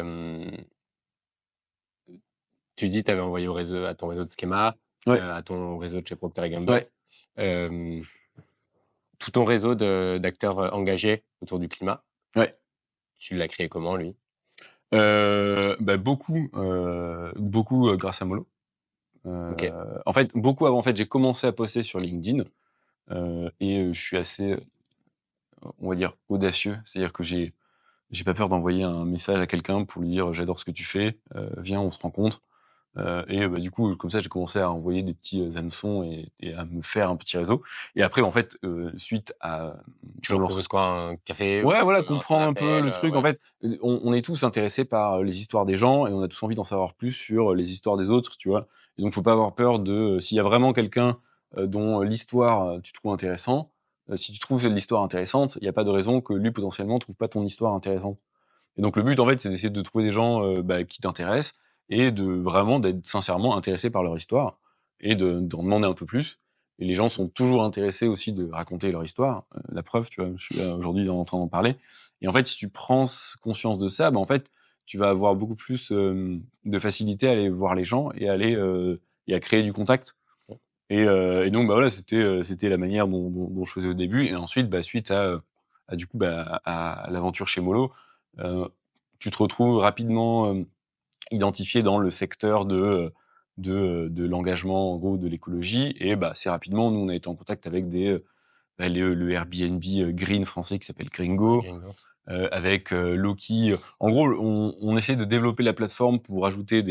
tu dis, tu avais envoyé à ton réseau de Schema, Ouais, à ton réseau de chez Procter& Gamble. ouais, Hem, Tout ton réseau d'acteurs, engagés autour du climat, ouais. tu l'as créé comment, lui? Beaucoup, grâce à Molo. OK. En fait, beaucoup avant, en fait, j'ai commencé à poster sur LinkedIn, je suis assez, on va dire, audacieux. C'est-à-dire que j'ai pas peur d'envoyer un message à quelqu'un pour lui dire: «J'adore ce que tu fais, viens, on se rencontre». Du coup, comme ça, j'ai commencé à envoyer des petits, hameçons et à me faire un petit réseau. Et après, en fait, suite à Tu au leur lance proposes quoi? Un café? ouais, voilà, Un comprendre un peu appel? le truc. En Ouais. fait, on est tous intéressés par, les histoires des gens et on a tous envie d'en savoir plus sur, les histoires des autres, tu vois? Et donc faut pas avoir peur s'il y a vraiment quelqu'un, dont l'histoire, tu trouves intéressant, si tu trouves l'histoire intéressante, il y a pas de raison que lui, potentiellement, trouve pas ton histoire intéressante. Et donc le but, en fait, c'est d'essayer de trouver des gens, qui t'intéressent et de vraiment d'être sincèrement intéressé par leur histoire et d'en demander un peu plus. Et les gens sont toujours intéressés aussi de raconter leur histoire. La preuve, tu vois? Je suis là aujourd'hui en train d'en parler. Et en fait, si tu prends conscience de ça, en fait, tu vas avoir beaucoup plus, de facilité à aller voir les gens et à créer du contact. Et donc, voilà, c'était la manière dont je faisais au début. Et ensuite, suite à du coup, à l'aventure chez Molo, heu, tu te retrouves rapidement, identifié dans le secteur de l'engagement, en gros, de l'écologie. Et assez rapidement, nous, on a été en contact avec le Airbnb, green français qui s'appelle Ouais, Gringo, Gringo. avec, Loki. En gros, on essaie de développer la plateforme pour ajouter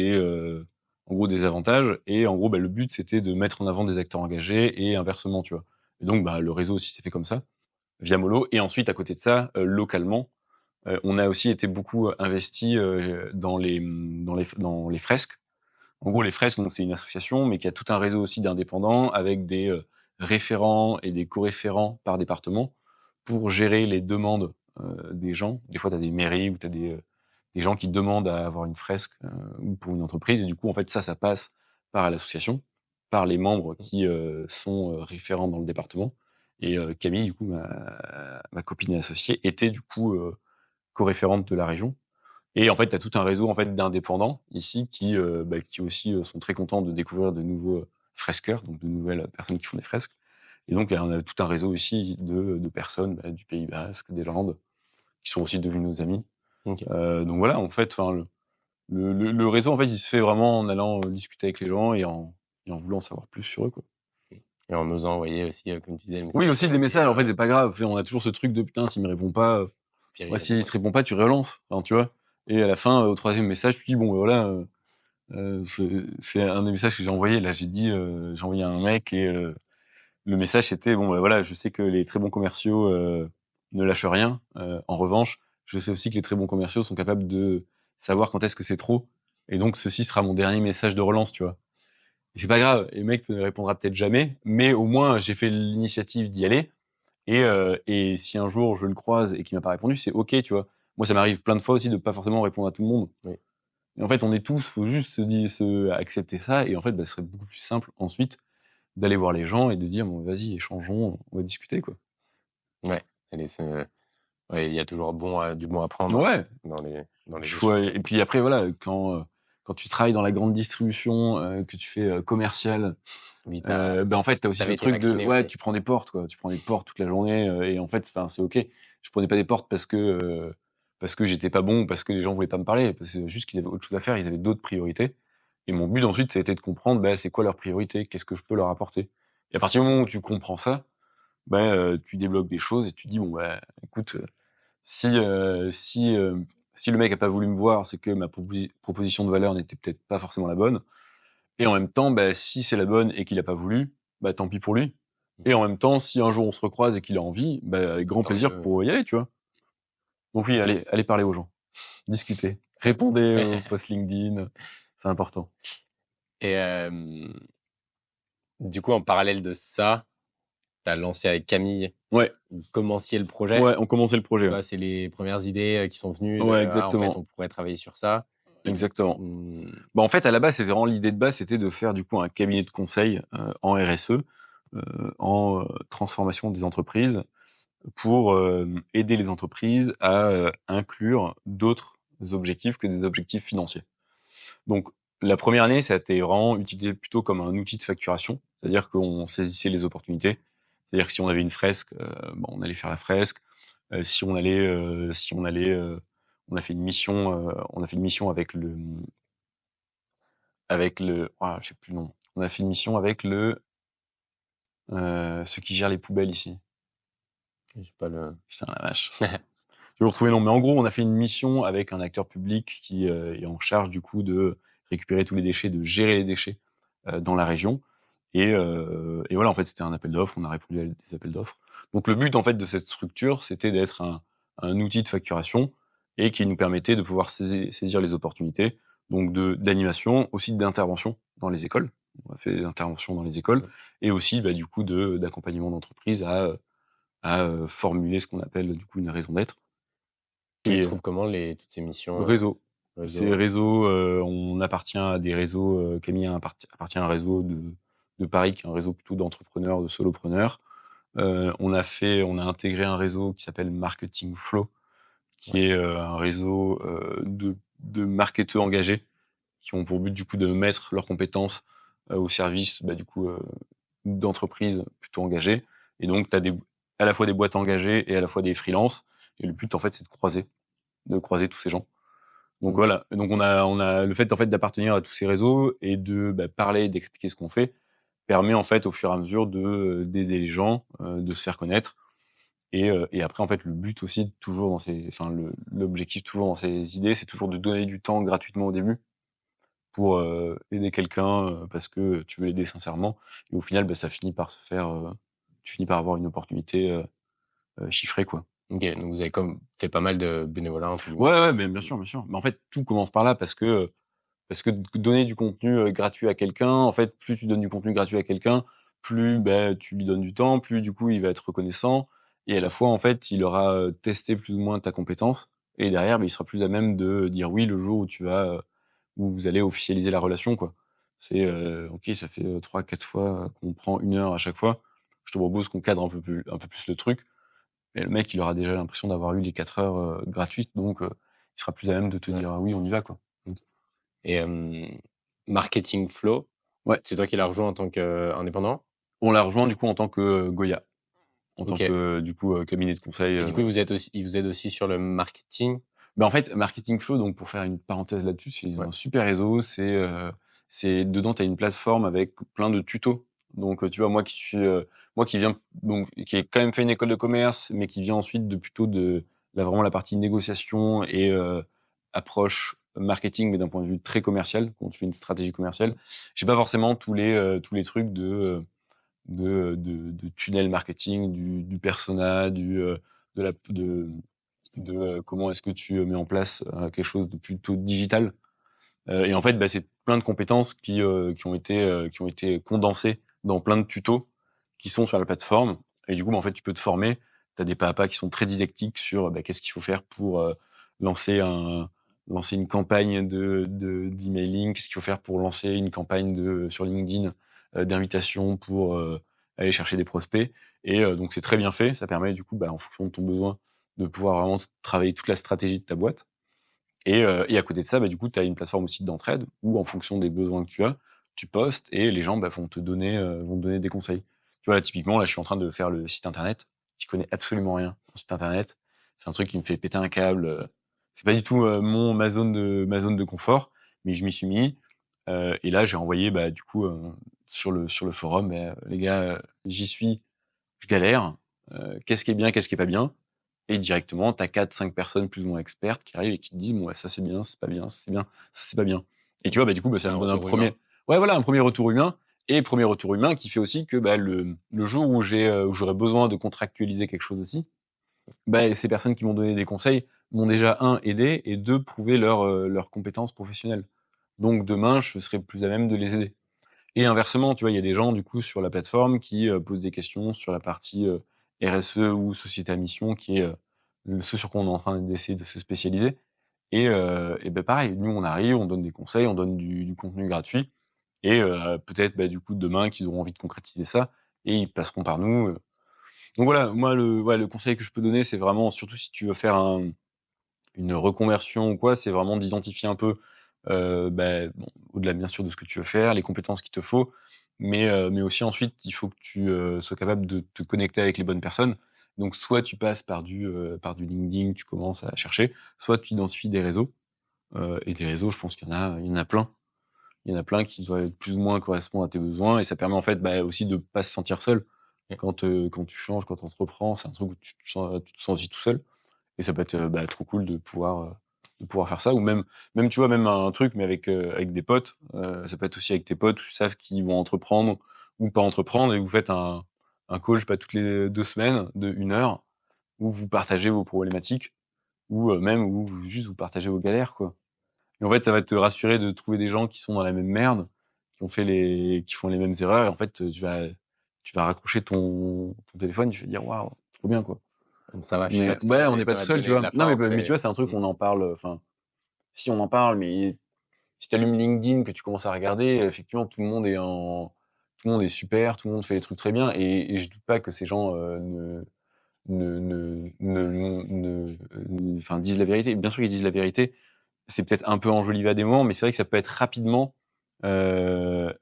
en gros, des avantages. Et en gros, le but, c'était de mettre en avant des acteurs engagés et inversement, tu vois? Et donc, le réseau aussi s'est fait comme ça, via Molo. Et ensuite, à côté de ça, localement, on a aussi été beaucoup investi, dans les fresques. En gros, les fresques, donc c'est une association, mais qui a tout un réseau aussi d'indépendants avec des, référents et des co-référents par département pour gérer les demandes, des gens. Des fois, tu as des mairies ou tu as des gens qui demandent à avoir une fresque, ou pour une entreprise. Et du coup, en fait, ça passe par l'association, par les membres qui, sont, référents dans le département. Et Camille, du coup, ma copine et associée, était du coup, co-référente de la région. Et en fait, tu as tout un réseau, en fait, d'indépendants ici qui aussi, sont très contents de découvrir de nouveaux, fresqueurs, donc de nouvelles personnes qui font des fresques. Et donc, on a tout un réseau aussi de personnes du Pays Basque, des Landes, qui sont aussi devenus nos amis. OK. Donc voilà, en fait, le réseau, en fait, il se fait vraiment en allant discuter avec les gens et en voulant savoir plus sur eux, quoi. Et en osant envoyer aussi, comme tu disais, le Oui, message aussi des messages, en fait, c'est pas grave. On a toujours ce truc de putain, s'il me répond pas, puis il ouais, répond s'il pas. se répond pas, tu relances, enfin, tu vois. Et à la fin, au troisième message, tu dis bon, ben voilà, c'est un des messages que j'ai envoyé. Là, j'ai envoyé à un mec et le message c'était bon, ben voilà, je sais que les très bons commerciaux ne lâchent rien. En revanche, je sais aussi que les très bons commerciaux sont capables de savoir quand est-ce que c'est trop. Et donc, ceci sera mon dernier message de relance, tu vois. Et c'est pas grave, et le mec ne répondra peut-être jamais, mais au moins j'ai fait l'initiative d'y aller. Et si un jour je le croise et qu'il m'a pas répondu, c'est ok, tu vois. Moi, ça m'arrive plein de fois aussi de pas forcément répondre à tout le monde. Oui. Et en fait, on est tous, faut juste accepter ça. Et en fait, ce serait beaucoup plus simple ensuite d'aller voir les gens et de dire bon, vas-y, échangeons, on va discuter, quoi. Ouais, ouais, il y a toujours du bon à prendre Ouais. dans les Et puis après, voilà, quand tu travailles dans la grande distribution, que tu fais commercial, oui, en fait, t'as aussi ce été truc de vacciné ouais, aussi. tu prends des portes, quoi. Tu prends des portes toute la journée, et en fait, enfin, c'est ok. Je prenais pas des portes parce que j'étais pas bon ou parce que les gens voulaient pas me parler, parce que juste qu'ils avaient autre chose à faire, ils avaient d'autres priorités. Et mon but ensuite, ça a été de comprendre, c'est quoi leurs priorités, qu'est-ce que je peux leur apporter. Et à partir du moment où tu comprends ça, tu débloques des choses et tu dis bon écoute, si si le mec a pas voulu me voir, c'est que ma proposition de valeur n'était peut-être pas forcément la bonne. Et en même temps, si c'est la bonne et qu'il a pas voulu, tant pis pour lui. Et en même temps, si un jour on se recroise et qu'il a envie, avec grand Tant plaisir mieux. pour y aller, tu vois? Donc oui, allez parler aux gens, discutez, répondez aux posts LinkedIn, c'est important. Et du coup, en parallèle de ça, tu as lancé avec Camille, Ouais, vous commenciez le projet. ouais, on commençait le projet, ouais. Toi, c'est les premières idées qui sont venues de Ouais, ah, en fait, exactement, on pourrait travailler sur ça. Et du exactement. mmh, En fait, à la base, c'était vraiment l'idée de base, c'était de faire du coup un cabinet de conseil en RSE, en transformation des entreprises, pour aider les entreprises à inclure d'autres objectifs que des objectifs financiers. Donc, la première année, ça a été vraiment utilisé plutôt comme un outil de facturation, c'est-à-dire qu'on saisissait les opportunités. C'est-à-dire que si on avait une fresque, on allait faire la fresque. On a fait une mission, je sais plus le nom. On a fait une mission avec ceux qui gèrent les poubelles ici. j'ai pas le Putain la vache. Je vais le retrouver, non, mais en gros, on a fait une mission avec un acteur public qui est en charge du coup de récupérer tous les déchets, de gérer les déchets dans la région. Et voilà, en fait, c'était un appel d'offres, on a répondu à des appels d'offres. Donc le but en fait de cette structure, c'était d'être un outil de facturation et qui nous permettait de pouvoir saisir les opportunités, donc d'animation, aussi d'intervention dans les écoles. On a fait des interventions dans les écoles et aussi du coup d'accompagnement d'entreprise à formuler ce qu'on appelle du coup une raison d'être. Tu les Et trouves comment toutes ces missions, réseau. réseau? Ces réseaux, on appartient à des réseaux, Camille appartient à un réseau de Paris, qui est un réseau plutôt d'entrepreneurs, de solopreneurs. On a intégré un réseau qui s'appelle Marketing Flow, qui est un réseau de marketeurs engagés qui ont pour but du coup de mettre leurs compétences au service du coup d'entreprises plutôt engagées. Et donc tu as à la fois des boîtes engagées et à la fois des freelances. Et le but en fait c'est de croiser tous ces gens. Donc OK. voilà. Donc on a le fait en fait d'appartenir à tous ces réseaux et de parler, d'expliquer ce qu'on fait, permet en fait au fur et à mesure d'aider les gens, de se faire connaître. Et après en fait le but aussi toujours l'objectif toujours dans ces idées, c'est toujours de donner du temps gratuitement au début pour aider quelqu'un parce que tu veux l'aider sincèrement. Et au final, ça finit par se faire. Tu finis par avoir une opportunité chiffrée, quoi. OK, donc vous avez comme fait pas mal de bénévolat entre guillemets. Ouais, ouais, mais bien sûr, bien sûr. Mais en fait, tout commence par là parce que donner du contenu gratuit à quelqu'un, en fait, plus tu donnes du contenu gratuit à quelqu'un, plus tu lui donnes du temps, plus du coup il va être reconnaissant. Et à la fois, en fait, il aura testé plus ou moins ta compétence. Et derrière, il sera plus à même de dire oui le jour où où vous allez officialiser la relation, quoi. C'est ok, ça fait 3-4 fois qu'on prend 1 heure à chaque fois. Je te propose qu'on cadre un peu plus le truc. Et le mec, il aura déjà l'impression d'avoir eu les 4 heures gratuites, donc il sera plus à même de te Ouais. dire: «Ah oui, on y va», quoi. Et Marketing Flow, Ouais. c'est toi qui l'as rejoint en tant qu'indépendant? On l'a rejoint du coup en tant que Goya, en tant Ok. que du coup cabinet de conseil. Et du coup, il vous aide aussi sur le marketing. Bah, en fait, Marketing Flow, donc pour faire une parenthèse là-dessus, c'est Ouais. un super réseau. C'est dedans, tu as une plateforme avec plein de tutos. Donc, tu vois, moi qui viens, donc, qui ai quand même fait une école de commerce, mais qui vient ensuite de plutôt de vraiment la partie négociation et approche marketing, mais d'un point de vue très commercial, quand tu fais une stratégie commerciale. J'ai pas forcément tous les trucs de tunnel marketing, du persona, de la, comment est-ce que tu mets en place quelque chose de plutôt digital. Et en fait, bah, c'est plein de compétences qui ont été condensées dans plein de tutos qui sont sur la plateforme. Et du coup, bah, en fait, tu peux te former. Tu as des pas à pas qui sont très didactiques sur bah, qu'est-ce qu'il faut faire pour lancer lancer une campagne d'emailing, qu'est-ce qu'il faut faire pour lancer une campagne sur LinkedIn d'invitation pour aller chercher des prospects. Et donc, c'est très bien fait. Ça permet, du coup, bah, en fonction de ton besoin, de pouvoir vraiment travailler toute la stratégie de ta boîte. Et à côté de ça, bah, du coup, tu as une plateforme aussi d'entraide où, en fonction des besoins que tu postes et les gens bah, vont te donner des conseils. Tu vois, là, typiquement, là, je suis en train de faire le site internet. Je connais absolument rien au site internet. C'est un truc qui me fait péter un câble. C'est pas du tout ma zone de confort, mais je m'y suis mis. Et là, j'ai envoyé, bah, du coup, sur le forum, bah, les gars, j'y suis, je galère. Qu'est-ce qui est bien, qu'est-ce qui est pas bien? Et directement, tu as 4-5 personnes plus ou moins expertes qui arrivent et qui te disent: «Bon, ouais, ça c'est bien, c'est pas bien, ça c'est bien, ça c'est pas bien». Et tu vois, bah, du coup, bah, ça Un me donne un retour humain. premier, ouais, voilà, un premier retour humain. Et premier retour humain qui fait aussi que, bah, le jour où j'aurais besoin de contractualiser quelque chose aussi, bah, ces personnes qui m'ont donné des conseils m'ont déjà, un, aidé, et deux, prouvé leurs compétences professionnelles. Donc demain, je serai plus à même de les aider. Et inversement, tu vois, il y a des gens, du coup, sur la plateforme qui posent des questions sur la partie RSE ou société à mission, qui est ce sur quoi on est en train d'essayer de se spécialiser. Et ben pareil, nous, on arrive, on donne des conseils, on donne du contenu gratuit. Et peut-être, bah, du coup, demain, qu'ils auront envie de concrétiser ça et ils passeront par nous. Donc voilà, moi, le conseil que je peux donner, c'est vraiment, surtout si tu veux faire une reconversion ou quoi, c'est vraiment d'identifier un peu, bah, bon, au-delà bien sûr de ce que tu veux faire, les compétences qu'il te faut, mais aussi ensuite il faut que tu, sois capable de te connecter avec les bonnes personnes. Donc soit tu passes par du LinkedIn, tu commences à chercher, soit tu identifies des réseaux, et des réseaux, je pense qu'il y en a plein. Il y en a plein qui doivent plus ou moins correspondre à tes besoins, et ça permet en fait, bah, aussi de pas se sentir seul. Quand tu changes, quand tu entreprends, c'est un truc où tu te sens aussi tout seul. Et ça peut être, bah, trop cool de pouvoir faire ça, ou même tu vois, même un truc, mais avec des potes, ça peut être aussi avec tes potes, qui savent qu'ils vont entreprendre ou pas entreprendre, et vous faites un call, je sais pas, toutes les 2 semaines de 1 heure où vous partagez vos problématiques, ou même où juste vous partagez vos galères, quoi. Et en fait, ça va te rassurer de trouver des gens qui sont dans la même merde, qui font les mêmes erreurs, et en fait, tu vas raccrocher ton téléphone, tu vas dire: «Waouh, trop bien, quoi». Ça va, je suis Mais pas tout ouais, seul on et n'est pas ça tout va te seul, tu donner vois? la Non, force mais tu et vois, c'est un truc, mmh. on en parle, enfin, si on en parle, mais si tu allumes LinkedIn, que tu commences à regarder, effectivement, tout le monde est super, tout le monde fait des trucs très bien, et je doute pas que ces gens, enfin, disent la vérité. Bien sûr, ils disent la vérité. C'est peut-être un peu enjolivé à des moments, mais c'est vrai que ça peut être rapidement, heu,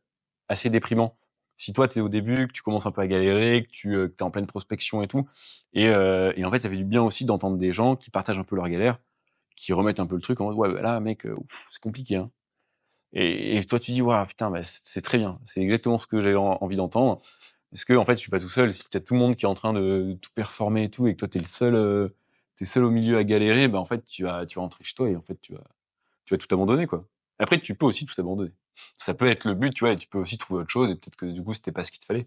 assez déprimant. Si toi, tu es au début, que tu commences un peu à galérer, que tu es en pleine prospection et tout, et en fait, ça fait du bien aussi d'entendre des gens qui partagent un peu leurs galères, qui remettent un peu le truc en mode: «Ouais, bah, là, mec, c'est compliqué, hein». Et toi, tu dis: «Waouh, putain, bah, c'est très bien. C'est exactement ce que j'avais envie d'entendre». Parce qu'en fait, je suis pas tout seul. Si tu as tout le monde qui est en train de tout performer et tout, et que toi, tu es seul au milieu à galérer, bah, en fait, tu vas rentrer chez toi, et en fait, tu vas tout abandonner, quoi. Après, tu peux aussi tout abandonner. Ça peut être le but, tu vois, et tu peux aussi trouver autre chose, et peut-être que du coup, c'était pas ce qu'il te fallait.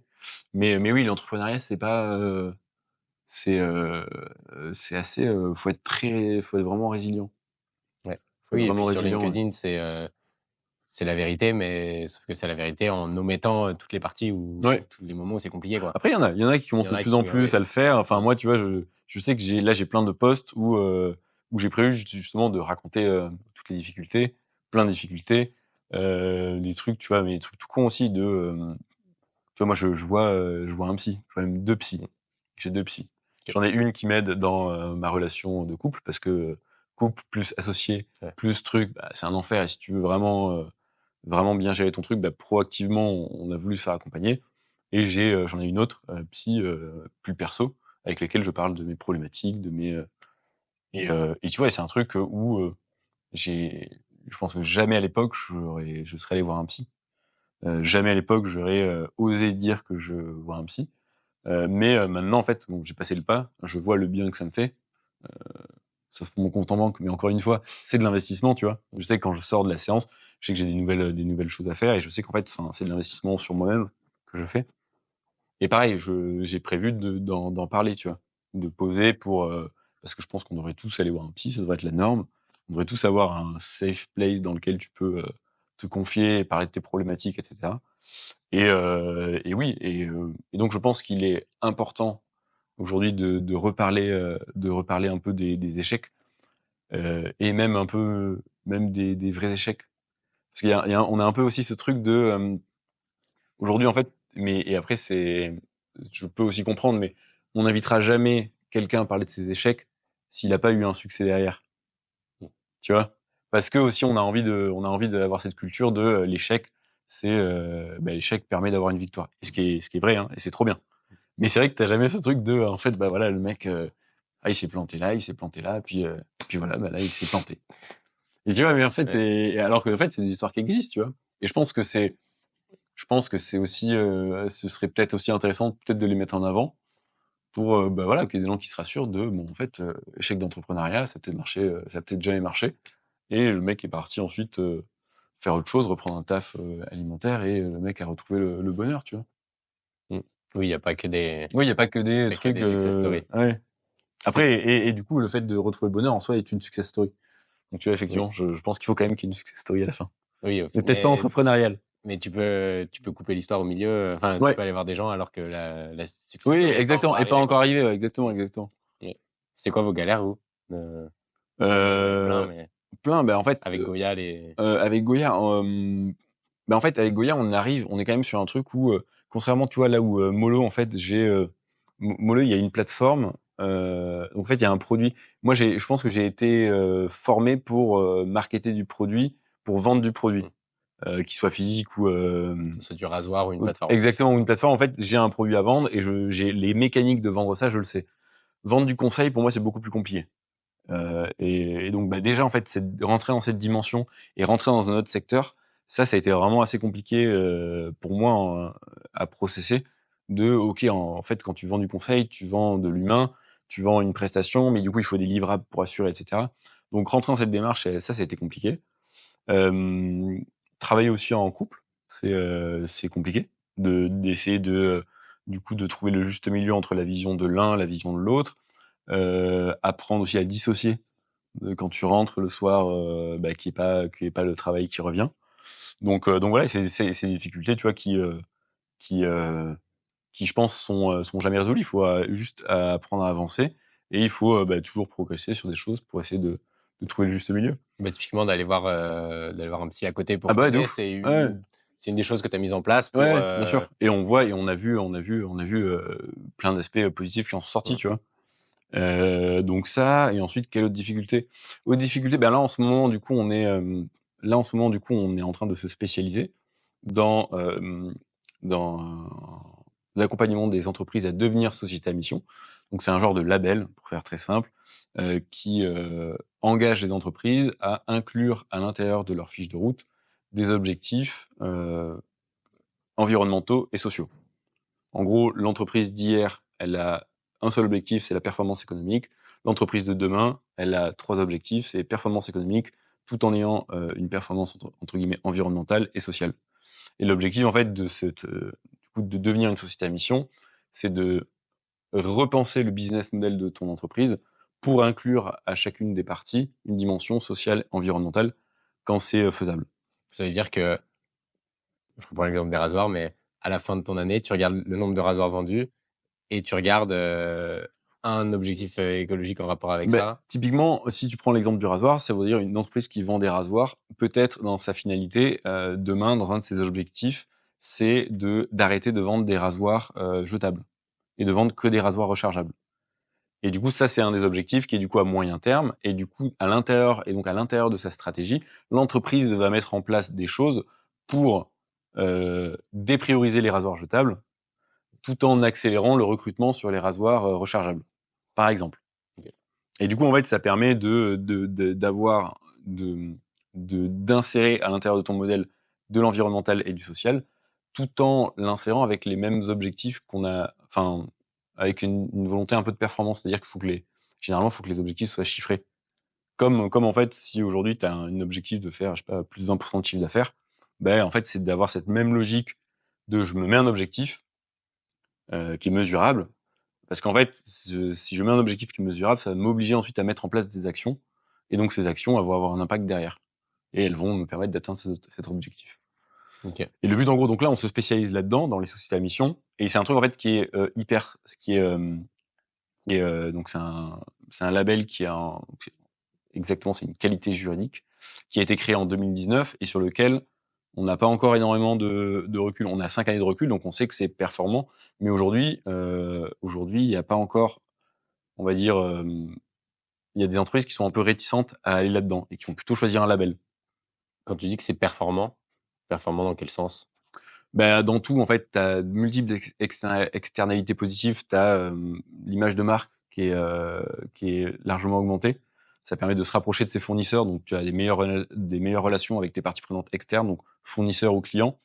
Mais oui, l'entrepreneuriat, c'est pas, c'est, c'est assez, faut être vraiment résilient. Ouais. Faut être Oui et puis vraiment sur résilient, ouais. LinkedIn, c'est la vérité, mais sauf que c'est la vérité en omettant, toutes les parties Ouais. ou tous les moments où c'est compliqué, quoi. Après, il y en a qui Il y commencent en de a plus en qui plus oui, à le faire. Enfin, mmh, moi, tu vois, je sais que j'ai plein de posts où j'ai prévu justement de raconter, toutes les difficultés, plein de difficultés, des trucs, tu vois, mais des trucs tout cons aussi tu vois, moi, je vois un psy, je vois même 2 psys. mmh, J'ai 2 psys. OK. J'en ai une qui m'aide dans, ma relation de couple, parce que, couple plus associé, Ouais. plus truc, bah, c'est un enfer, et si tu veux vraiment, vraiment bien gérer ton truc, bah, proactivement, on a voulu se faire accompagner. Et j'en ai une autre, psy, plus perso, avec lesquelles je parle de mes problématiques, de mes, et tu vois, c'est un truc, où, je pense que jamais à l'époque je serais allé voir un psy. Jamais à l'époque j'aurais, osé dire que je vois un psy. Mais maintenant en fait, bon, j'ai passé le pas, je vois le bien que ça me fait, sauf pour mon compte en banque, mais encore une fois, c'est de l'investissement, tu vois? Je sais que quand je sors de la séance, je sais que j'ai des nouvelles choses à faire et je sais qu'en fait, enfin, c'est de l'investissement sur moi-même que je fais. Et pareil, j'ai prévu d'en parler, tu vois? De poser pour, parce que je pense qu'on devrait tous aller voir un psy, ça devrait être la norme. On devrait tous avoir un safe place dans lequel tu peux, te confier et parler de tes problématiques et cetera. Et oui, et donc je pense qu'il est important aujourd'hui de reparler un peu des échecs, et même un peu même des vrais échecs. Parce on a un peu aussi ce truc de, aujourd'hui en fait, mais et après je peux aussi comprendre, mais on n'invitera jamais quelqu'un à parler de ses échecs s'il a pas eu un succès derrière. Tu vois? Parce que aussi on a envie d'avoir cette culture de, l'échec, c'est, l'échec permet d'avoir une victoire. Et ce qui est vrai, hein, et c'est trop bien. Mais c'est vrai que tu as jamais ce truc de, en fait, bah, voilà, le mec, il s'est planté là, il s'est planté là, puis voilà, bah, là, il s'est planté. Et tu vois? Mais en fait, Ouais. alors qu'en fait, c'est des histoires qui existent, tu vois? Et je pense que c'est aussi, ce serait peut-être aussi intéressant peut-être de les mettre en avant pour, bah, voilà, qu'il y ait des gens qui se rassurent de, bon, en fait, échec d'entrepreneuriat, ça a peut-être marché, ça a peut-être jamais marché. Et le mec est parti ensuite, faire autre chose, reprendre un taf, alimentaire, et le mec a retrouvé le bonheur, tu vois? Mmh. Oui, il y a pas que des Oui, il y a pas que des pas que trucs, des success stories. ouais. C'était Après, et du coup, le fait de retrouver le bonheur en soi est une success story. Donc tu vois, oui, effectivement, je pense qu'il faut quand même qu'il y ait une success story à la fin. oui, OK. Mais peut-être pas entrepreneuriale. Mais tu peux couper l'histoire au milieu, enfin, tu Ouais, peux aller voir des gens alors que la success oui, story est pas exactement, encore et pas arrivée, encore quoi. arrivé, ouais, exactement, exactement. Oui. C'était quoi vos galères, vous? Heu, J'imagine qu'il y en a eu plein, Heu, mais plein, bah, en fait, avec Goya, les avec Goya, bah, en fait, avec Goya, on est quand même sur un truc où, contrairement, tu vois, là où, Mollo, en fait, Mollo, il y a une plateforme, donc en fait, il y a un produit. Moi, je pense que j'ai été, formé pour, marketer du produit, pour vendre du produit, mmh, qu'il soit physique ou, que ce soit du rasoir ou une ou plateforme. exactement, ou une plateforme. En fait, j'ai un produit à vendre et j'ai les mécaniques de vendre ça, je le sais. Vendre du conseil, pour moi, c'est beaucoup plus compliqué. Et donc, bah, déjà, en fait, c'est de rentrer dans cette dimension et rentrer dans un autre secteur, ça a été vraiment assez compliqué, pour moi, à processer. OK, en fait, quand tu vends du conseil, tu vends de l'humain, tu vends une prestation, mais du coup, il faut des livrables pour assurer, et cetera. Donc rentrer dans cette démarche, ça a été compliqué. Hem, Travailler aussi en couple, c'est compliqué d'essayer du coup, de trouver le juste milieu entre la vision de l'un, la vision de l'autre. Apprendre aussi à dissocier, quand tu rentres le soir, bah, qu'il y ait pas le travail qui revient. Donc voilà, c'est des difficultés, tu vois, qui, qui je pense sont jamais résolues. Il faut, juste apprendre à avancer, et il faut, bah, toujours progresser sur des choses pour essayer de trouver le juste milieu. Bah, typiquement d'aller voir un psy à côté Ah pour bah, ouais, de t'aider, ouf. Ouais, c'est une des choses que tu as mises en place ouais, pour, ouais, bien sûr, et on voit et on a vu, plein d'aspects, positifs qui en sont sortis, mmh, tu vois? Donc ça, et ensuite quelle autre difficulté? Autre difficulté, ben là en ce moment du coup là en ce moment du coup on est en train de se spécialiser dans, dans l'accompagnement des entreprises à devenir société à mission. Donc c'est un genre de label, pour faire très simple, qui, engage les entreprises à inclure à l'intérieur de leur fiche de route des objectifs, environnementaux et sociaux. En gros, l'entreprise d'hier, elle a un seul objectif, c'est la performance économique. L'entreprise de demain, elle a 3 objectifs, c'est performance économique, tout en ayant, une performance entre guillemets «environnementale» et sociale. Et l'objectif en fait du coup de devenir une société à mission, c'est de repenser le business model de ton entreprise pour inclure à chacune des parties une dimension sociale, environnementale, quand c'est, faisable. ça veut dire que je reprends l'exemple des rasoirs, mais à la fin de ton année, tu regardes le nombre de rasoirs vendus et tu regardes, un objectif, écologique en rapport avec Beh, ça. typiquement, si tu prends l'exemple du rasoir, ça veut dire une entreprise qui vend des rasoirs, peut-être dans sa finalité, demain, dans un de ses objectifs, c'est d'arrêter de vendre des rasoirs, jetables, et de vendre que des rasoirs rechargeables. Et du coup, ça, c'est un des objectifs qui est du coup à moyen terme, et du coup, à l'intérieur de sa stratégie, l'entreprise va mettre en place des choses pour, déprioriser les rasoirs jetables, tout en accélérant le recrutement sur les rasoirs rechargeables, par exemple. Ok. Et du coup, en fait, ça permet d'insérer à l'intérieur de ton modèle de l'environnemental et du social, tout en l'insérant avec les mêmes objectifs qu'on a, enfin, avec une volonté un peu de performance. C'est-à-dire généralement, il faut que les objectifs soient chiffrés. Comme en fait, si aujourd'hui, tu as un objectif de faire, je sais pas, plus de 20% de chiffre d'affaires, ben, en fait, c'est d'avoir cette même logique de je me mets un objectif qui est mesurable. Parce qu'en fait, si je mets un objectif qui est mesurable, ça va m'obliger ensuite à mettre en place des actions. Et donc, ces actions, elles vont avoir un impact derrière. Et elles vont me permettre d'atteindre cet objectif. Ok. Et le but, en gros, donc là, on se spécialise là-dedans, dans les sociétés à mission. Et c'est un truc, en fait, qui est donc c'est un label qui a exactement, c'est une qualité juridique qui a été créée en 2019 et sur lequel on n'a pas encore énormément de recul. On a 5 années de recul, donc on sait que c'est performant. Mais aujourd'hui, il n'y a pas encore, on va dire, il y a des entreprises qui sont un peu réticentes à aller là-dedans et qui vont plutôt choisir un label. Quand tu dis que c'est performant dans quel sens? Bah, dans tout, en fait, tu as multiples externalités positives. Tu as l'image de marque qui est largement augmentée. Ça permet de se rapprocher de ses fournisseurs. Donc, tu as des meilleures relations avec tes parties prenantes externes, donc fournisseurs ou clients.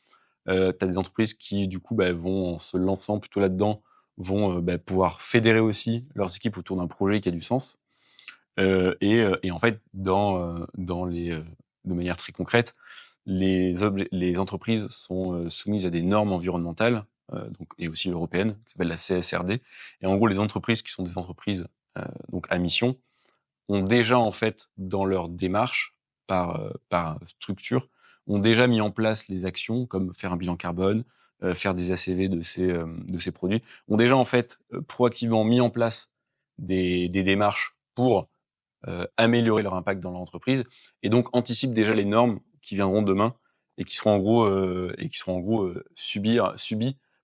Tu as des entreprises qui, du coup, vont, en se lançant plutôt là-dedans, vont pouvoir fédérer aussi leurs équipes autour d'un projet qui a du sens. Et en fait, de manière très concrète, les entreprises sont soumises à des normes environnementales, donc, et aussi européennes, qui s'appellent la CSRD. Et en gros, les entreprises qui sont des entreprises donc à mission ont déjà, en fait, dans leur démarche, par structure, ont déjà mis en place les actions comme faire un bilan carbone, faire des ACV de ces produits, ont déjà, en fait, proactivement mis en place des démarches pour améliorer leur impact dans l'entreprise et donc anticipent déjà les normes qui viendront demain et qui seront en gros subies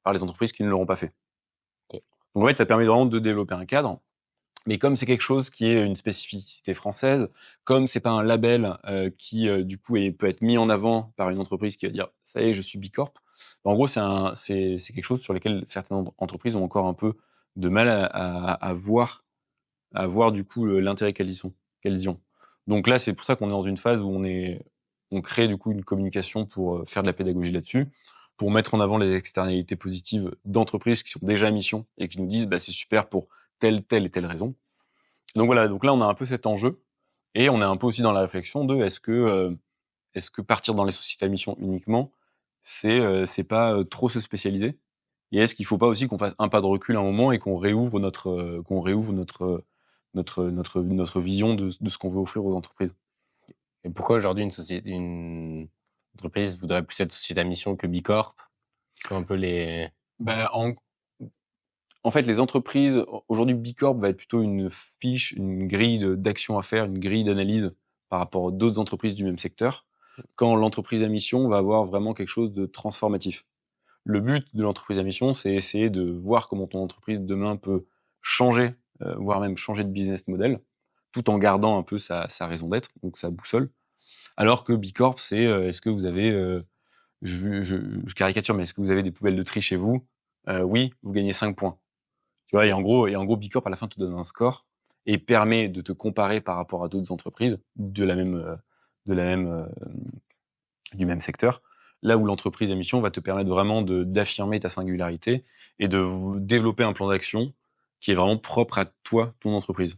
par les entreprises qui ne l'auront pas fait. Ok. Donc en fait, ça permet vraiment de développer un cadre. Mais comme c'est quelque chose qui est une spécificité française, comme c'est pas un label qui du coup peut être mis en avant par une entreprise qui va dire ça y est, je suis Bicorp. En gros, c'est quelque chose sur lequel certaines entreprises ont encore un peu de mal à voir du coup l'intérêt qu'elles y ont. Donc là, c'est pour ça qu'on est dans une phase où on crée du coup une communication pour faire de la pédagogie là-dessus, pour mettre en avant les externalités positives d'entreprises qui sont déjà à mission et qui nous disent c'est super pour telle et telle raison. Donc voilà, donc là on a un peu cet enjeu et on est un peu aussi dans la réflexion de est-ce que partir dans les sociétés à mission uniquement, c'est pas trop se spécialiser et est-ce qu'il faut pas aussi qu'on fasse un pas de recul à un moment et qu'on réouvre notre vision de ce qu'on veut offrir aux entreprises. Et pourquoi aujourd'hui une entreprise voudrait plus être société à mission que Bicorp? C'est un peu les... En fait, les entreprises, aujourd'hui, Bicorp va être plutôt une fiche, une grille d'action à faire, une grille d'analyse par rapport à d'autres entreprises du même secteur, quand l'entreprise à mission va avoir vraiment quelque chose de transformatif. Le but de l'entreprise à mission, c'est essayer de voir comment ton entreprise demain peut changer, voire même changer de business model, tout en gardant un peu sa raison d'être, donc sa boussole. Alors que Bicorp, c'est est-ce que vous avez, je caricature, mais est-ce que vous avez des poubelles de tri chez vous? Oui, vous gagnez 5 points. Tu vois, et en gros, Bicorp, à la fin, te donne un score et permet de te comparer par rapport à d'autres entreprises du même secteur. Là où l'entreprise à mission va te permettre vraiment d'affirmer ta singularité et de développer un plan d'action qui est vraiment propre à toi, ton entreprise.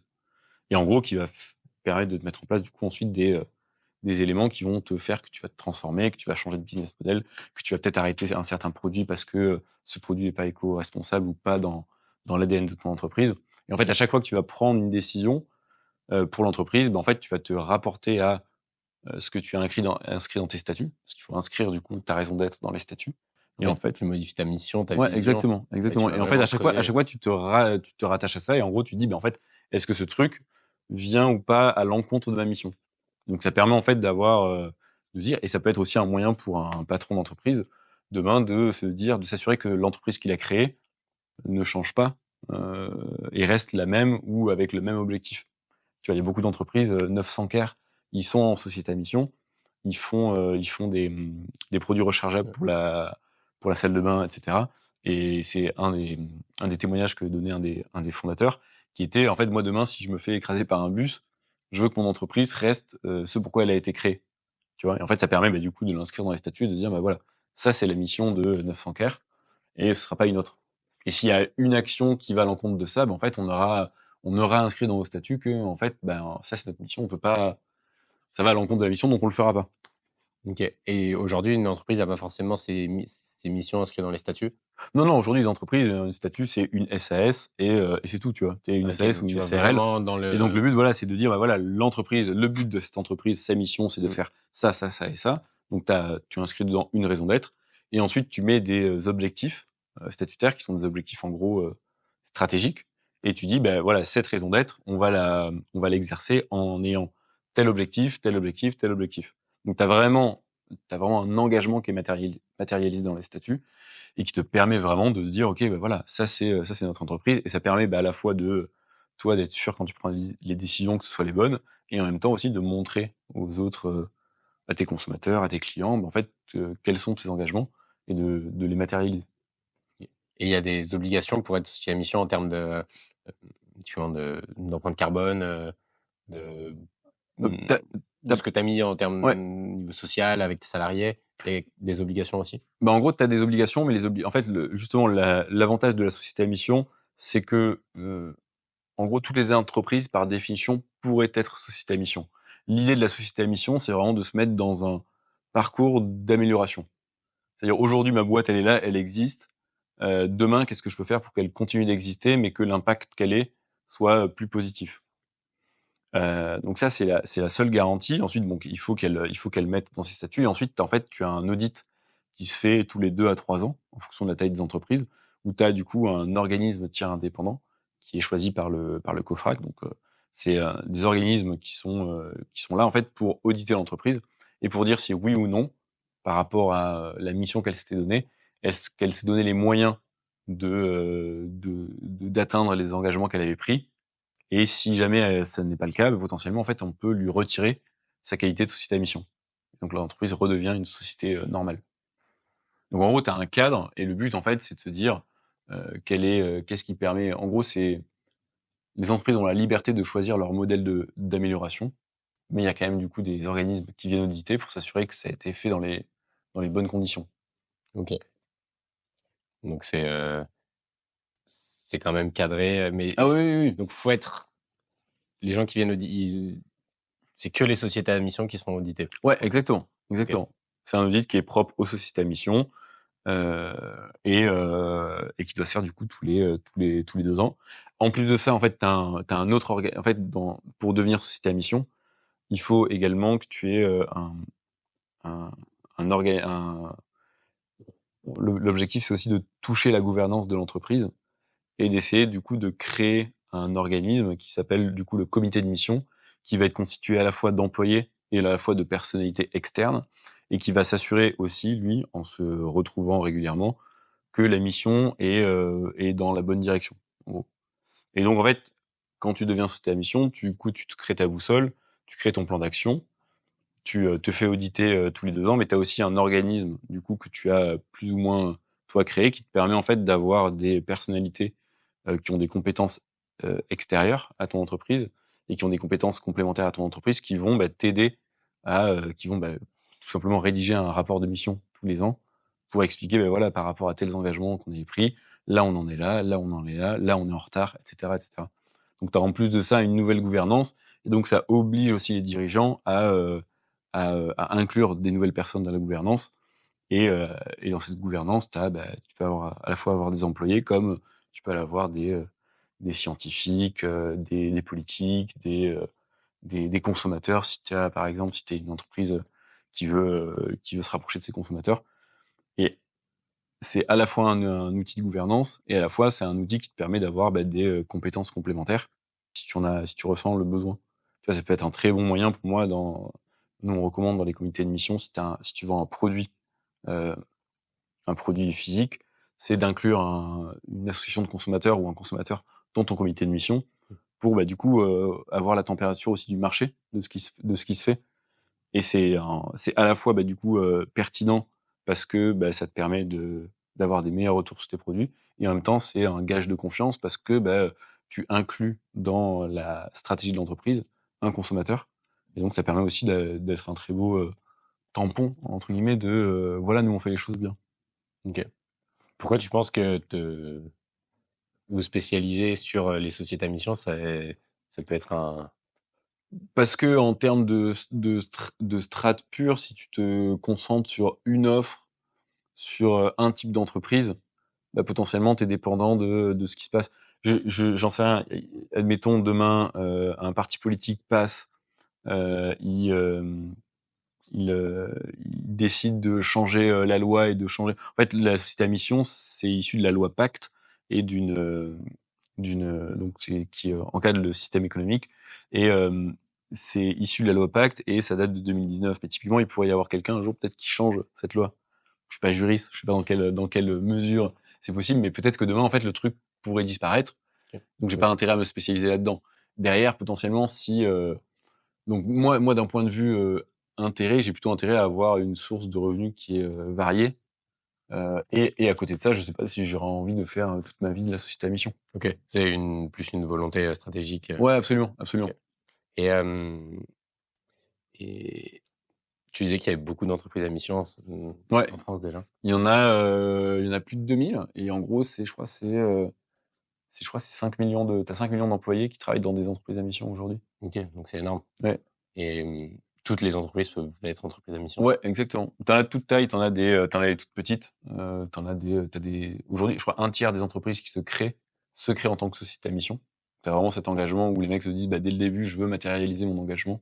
Et en gros, qui va permettre de te mettre en place, du coup, ensuite des éléments qui vont te faire que tu vas te transformer, que tu vas changer de business model, que tu vas peut-être arrêter un certain produit parce que ce produit n'est pas éco-responsable ou pas dans l'ADN de ton entreprise. Et en fait, à chaque fois que tu vas prendre une décision pour l'entreprise, en fait, tu vas te rapporter à ce que tu as inscrit dans tes statuts, parce qu'il faut inscrire du coup ta raison d'être dans les statuts. Et en fait, tu modifies ta mission, ta ouais, vision. exactement. Et en fait, à chaque fois, tu te rattaches à ça et en gros, tu dis, en fait, est-ce que ce truc vient ou pas à l'encontre de ma mission? Donc, ça permet en fait de dire, et ça peut être aussi un moyen pour un patron d'entreprise demain de s'assurer que l'entreprise qu'il a créée ne change pas et reste la même ou avec le même objectif. Tu vois, il y a beaucoup d'entreprises, 900 Care, ils sont en société à mission, ils font des produits rechargeables pour la salle de bain, etc. Et c'est un des témoignages que donnait un des fondateurs, qui était, en fait, moi, demain, si je me fais écraser par un bus, je veux que mon entreprise reste ce pourquoi elle a été créée. Tu vois? Et en fait, ça permet, du coup, de l'inscrire dans les statuts et de dire, voilà, ça, c'est la mission de 900 Care et ce sera pas une autre. Et s'il y a une action qui va à l'encontre de ça, en fait, on aura inscrit dans vos statuts que, en fait, ça, c'est notre mission, on peut pas, ça va à l'encontre de la mission, donc on le fera pas. OK. Et aujourd'hui, une entreprise n'a pas forcément ses missions inscrites dans les statuts? Non, aujourd'hui, les entreprises, un statut, c'est une SAS et c'est tout, tu vois? Tu une OK, SAS ou donc tu une vas SARL. vraiment dans Et donc, le le but, voilà, c'est de dire, voilà, l'entreprise, le but de cette entreprise, sa mission, c'est de mmh, faire ça, ça, ça et ça. Donc, tu inscris dedans une raison d'être. Et ensuite, tu mets des objectifs statutaires qui sont des objectifs, en gros, stratégiques. Et tu dis, voilà, cette raison d'être, on va l'exercer en ayant tel objectif, tel objectif, tel objectif. Donc, t'as vraiment un engagement qui est matérialisé dans les statuts et qui te permet vraiment de dire, OK, voilà, ça c'est notre entreprise. Et ça permet à la fois de, toi, d'être sûr quand tu prends les décisions que ce soit les bonnes, et en même temps aussi de montrer aux autres, à tes consommateurs, à tes clients, en fait, quels sont tes engagements et de les matérialiser. et il y a des obligations pour être associé à mission en termes de, tu vois, d'empreinte carbone, de, Tu de ce que tu as mis en termes Ouais. niveau social avec tes salariés et des obligations aussi? En gros, tu as des obligations, mais en fait, justement, l'avantage de la société à mission, c'est que, en gros, toutes les entreprises, par définition, pourraient être société à mission. L'idée de la société à mission, c'est vraiment de se mettre dans un parcours d'amélioration. C'est-à-dire, aujourd'hui, ma boîte, elle est là, elle existe. Demain, qu'est-ce que je peux faire pour qu'elle continue d'exister, mais que l'impact qu'elle ait soit plus positif? Donc ça, c'est la seule garantie. Ensuite, il faut qu'elle mette dans ses statuts. Et ensuite, en fait, tu as un audit qui se fait tous les 2 à 3 ans, en fonction de la taille des entreprises, où tu as du coup un organisme tiers indépendant qui est choisi par le COFRAC. Donc, c'est des organismes qui sont là, en fait, pour auditer l'entreprise et pour dire si oui ou non, par rapport à la mission qu'elle s'était donnée, qu'elle s'est donné les moyens d'atteindre les engagements qu'elle avait pris. Et si jamais ça n'est pas le cas, potentiellement, en fait, on peut lui retirer sa qualité de société à mission. Donc l'entreprise redevient une société normale. Donc en gros, tu as un cadre et le but, en fait, c'est de se dire qu'est-ce qui permet. En gros, c'est les entreprises ont la liberté de choisir leur modèle d'amélioration, mais il y a quand même du coup des organismes qui viennent auditer pour s'assurer que ça a été fait dans les bonnes conditions. OK. Donc c'est quand même cadré, mais Ah oui, oui, oui. donc faut être les gens qui viennent c'est que les sociétés à mission qui sont auditées? Ouais, exactement, exactement. C'est un audit qui est propre aux sociétés à mission. Et qui doit se faire du coup tous les 2 ans. En plus de ça, en fait, tu as un autre en fait, pour devenir société à mission, il faut également que tu aies, un un orga un l'objectif, c'est aussi de toucher la gouvernance de l'entreprise et d'essayer du coup de créer un organisme qui s'appelle du coup le comité de mission, qui va être constitué à la fois d'employés et à la fois de personnalités externes et qui va s'assurer aussi, lui, en se retrouvant régulièrement, que la mission est dans la bonne direction, en gros. Et donc, en fait, quand tu deviens société à mission, du coup, tu te crées ta boussole, tu crées ton plan d'action, tu te fais auditer tous les 2 ans, mais tu as aussi un organisme, du coup, que tu as plus ou moins, toi, créé, qui te permet, en fait, d'avoir des personnalités qui ont des compétences extérieures à ton entreprise et qui ont des compétences complémentaires à ton entreprise qui vont t'aider qui vont tout simplement rédiger un rapport de mission tous les ans pour expliquer, voilà, par rapport à tels engagements qu'on avait pris, là on en est là, là on en est là, là on est en retard, etc. etc. Donc tu as en plus de ça une nouvelle gouvernance et donc ça oblige aussi les dirigeants à inclure des nouvelles personnes dans la gouvernance et dans cette gouvernance, tu peux à la fois avoir des employés comme tu peux avoir des scientifiques, des politiques, des consommateurs. Si tu as, par exemple, si tu es une entreprise qui veut se rapprocher de ses consommateurs. Et c'est à la fois un outil de gouvernance et à la fois c'est un outil qui te permet d'avoir des compétences complémentaires si tu ressens le besoin. Tu vois, ça peut être un très bon moyen pour moi. Nous, on recommande dans les comités de mission, si tu vends euh, un produit physique, c'est d'inclure une association de consommateurs ou un consommateur dans ton comité de mission pour du coup avoir la température aussi du marché de ce qui se fait. Et c'est à la fois du coup pertinent parce que ça te permet d'avoir des meilleurs retours sur tes produits. Et en même temps, c'est un gage de confiance parce que tu inclus dans la stratégie de l'entreprise un consommateur. Et donc, ça permet aussi d'être un très beau tampon, entre guillemets, de voilà, nous, on fait les choses bien. Ok. Pourquoi tu penses que vous spécialiser sur les sociétés à mission, ça peut être un. Parce que en termes de strat pur, si tu te concentres sur une offre, sur un type d'entreprise, potentiellement, tu es dépendant de ce qui se passe. J'en sais rien. Admettons, demain, un parti politique passe, il décide de changer la loi et de changer. En fait, la société à mission, c'est issu de la loi Pacte et donc qui encadre le système économique. Et c'est issu de la loi Pacte et ça date de 2019. Mais typiquement, il pourrait y avoir quelqu'un un jour peut-être qui change cette loi. Je suis pas juriste, je sais pas dans quelle mesure c'est possible, mais peut-être que demain, en fait, le truc pourrait disparaître. Ok. Donc, j'ai pas intérêt à me spécialiser là-dedans. Derrière, potentiellement, si donc moi, d'un point de vue intérêt, j'ai plutôt intérêt à avoir une source de revenus qui est variée. Et à côté de ça, je sais pas si j'aurais envie de faire toute ma vie de la société à mission. Ok, c'est plus une volonté stratégique. Ouais, absolument, absolument. Ok. Et tu disais qu'il y avait beaucoup d'entreprises à mission Ouais. en France déjà. Il y en a plus de 2000. Et en gros, je crois, c'est 5 millions t'as 5 millions d'employés qui travaillent dans des entreprises à mission aujourd'hui. Ok, donc c'est énorme. Ouais. Et toutes les entreprises peuvent être entreprises à mission. Ouais, exactement. T'en as de toute taille, t'en as des toutes petites. Aujourd'hui, je crois, un tiers des entreprises qui se créent en tant que société à mission. T'as vraiment cet engagement où les mecs se disent, dès le début, je veux matérialiser mon engagement.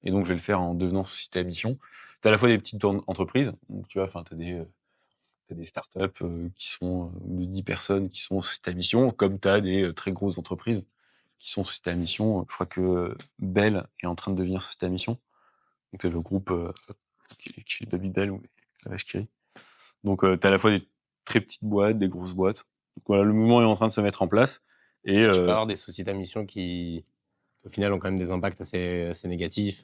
Et donc, je vais le faire en devenant société à mission. T'as à la fois des petites entreprises. Donc, tu vois, enfin, t'as des startups qui sont de 10 personnes qui sont société à mission, comme t'as des très grosses entreprises qui sont société à mission. Je crois que Bell est en train de devenir société à mission. Donc, c'est le groupe qui est Babybel ou la vache qui rit. Donc, t'as à la fois des très petites boîtes, des grosses boîtes. Donc, voilà, le mouvement est en train de se mettre en place. Et tu peux avoir des sociétés à mission qui, au final, ont quand même des impacts assez négatifs.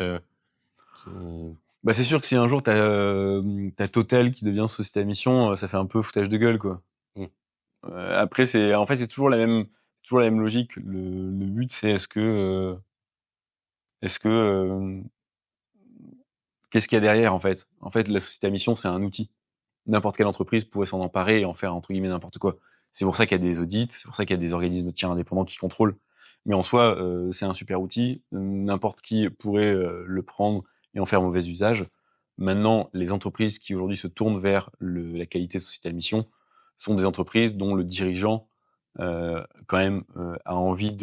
C'est sûr que si un jour t'as Total qui devient société à mission, ça fait un peu foutage de gueule, quoi. Après, c'est toujours la même logique. Le but, c'est qu'est-ce qu'il y a derrière, en fait? En fait, la société à mission, c'est un outil. N'importe quelle entreprise pourrait s'en emparer et en faire, entre guillemets, n'importe quoi. C'est pour ça qu'il y a des audits, c'est pour ça qu'il y a des organismes de tiers indépendants qui contrôlent. Mais en soi, c'est un super outil. N'importe qui pourrait le prendre et en faire mauvais usage. Maintenant, les entreprises qui aujourd'hui se tournent vers la qualité de société à mission sont des entreprises dont le dirigeant quand même a envie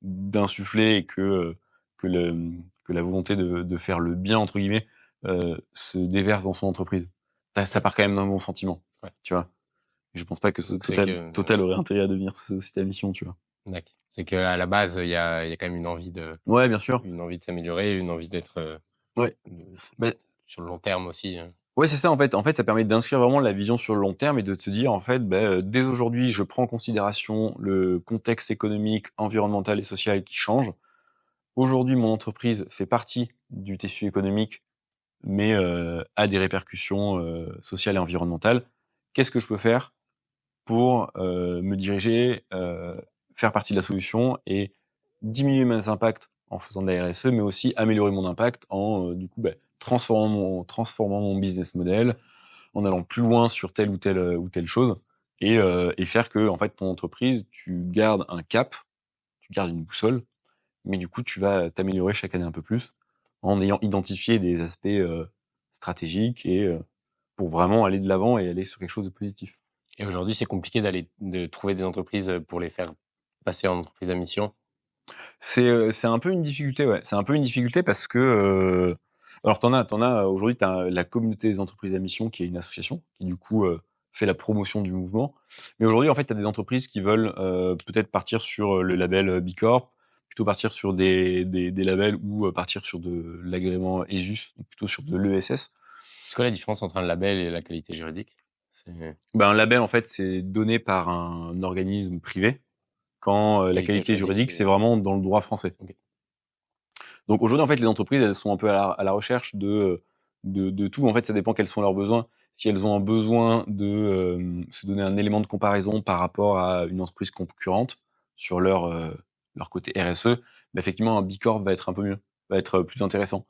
d'insuffler et que la volonté de faire le bien, entre guillemets, se déverse dans son entreprise. Ça part quand même d'un bon sentiment, tu vois. Je pense pas que Total aurait intérêt à devenir société à mission, tu vois. D'accord. C'est qu'à la base, il y a quand même une envie Ouais, bien sûr. Une envie de s'améliorer, une envie d'être sur le long terme aussi. Ouais, c'est ça, en fait, ça permet d'inscrire vraiment la vision sur le long terme et de te dire, en fait, dès aujourd'hui, je prends en considération le contexte économique, environnemental et social qui change. Aujourd'hui, mon entreprise fait partie du tissu économique, mais a des répercussions sociales et environnementales. Qu'est-ce que je peux faire pour me diriger, faire partie de la solution et diminuer mes impacts en faisant de la RSE, mais aussi améliorer mon impact en transformant mon business model, en allant plus loin sur telle ou telle chose, et faire que, en fait, ton entreprise, tu gardes un cap, tu gardes une boussole, mais du coup, tu vas t'améliorer chaque année un peu plus en ayant identifié des aspects stratégiques et pour vraiment aller de l'avant et aller sur quelque chose de positif. Et aujourd'hui, c'est compliqué de trouver des entreprises pour les faire passer en entreprise à mission. C'est un peu une difficulté, ouais. C'est un peu une difficulté parce que alors t'en as aujourd'hui, t'as la communauté des entreprises à mission qui est une association qui du coup fait la promotion du mouvement. Mais aujourd'hui, en fait, t'as des entreprises qui veulent peut-être partir sur le label B Corp, plutôt partir sur des labels ou partir sur de l'agrément ESUS, donc plutôt sur de l'ESS. C'est quoi la différence entre un label et la qualité juridique? Un label, en fait, c'est donné par un organisme privé, quand la qualité juridique, c'est vraiment dans le droit français. Okay. Donc aujourd'hui, en fait, les entreprises, elles sont un peu à la recherche de tout. En fait, ça dépend quels sont leurs besoins. si elles ont un besoin de se donner un élément de comparaison par rapport à une entreprise concurrente sur leur côté RSE, bah, effectivement, un B Corp va être un peu mieux, va être plus intéressant.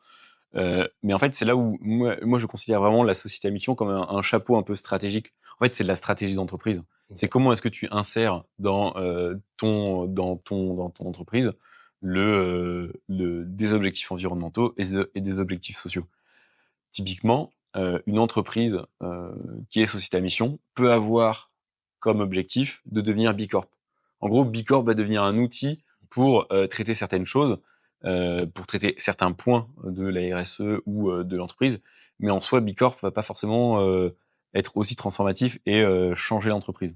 Mais en fait, c'est là où moi, je considère vraiment la société à mission comme un chapeau un peu stratégique. En fait, c'est de la stratégie d'entreprise. C'est comment est-ce que tu insères dans ton entreprise des objectifs environnementaux et des objectifs sociaux. Typiquement, une entreprise qui est société à mission peut avoir comme objectif de devenir B Corp. En gros, B Corp va devenir un outil pour traiter certaines choses, pour traiter certains points de la RSE ou de l'entreprise. Mais en soi, B Corp va pas forcément être aussi transformatif et changer l'entreprise.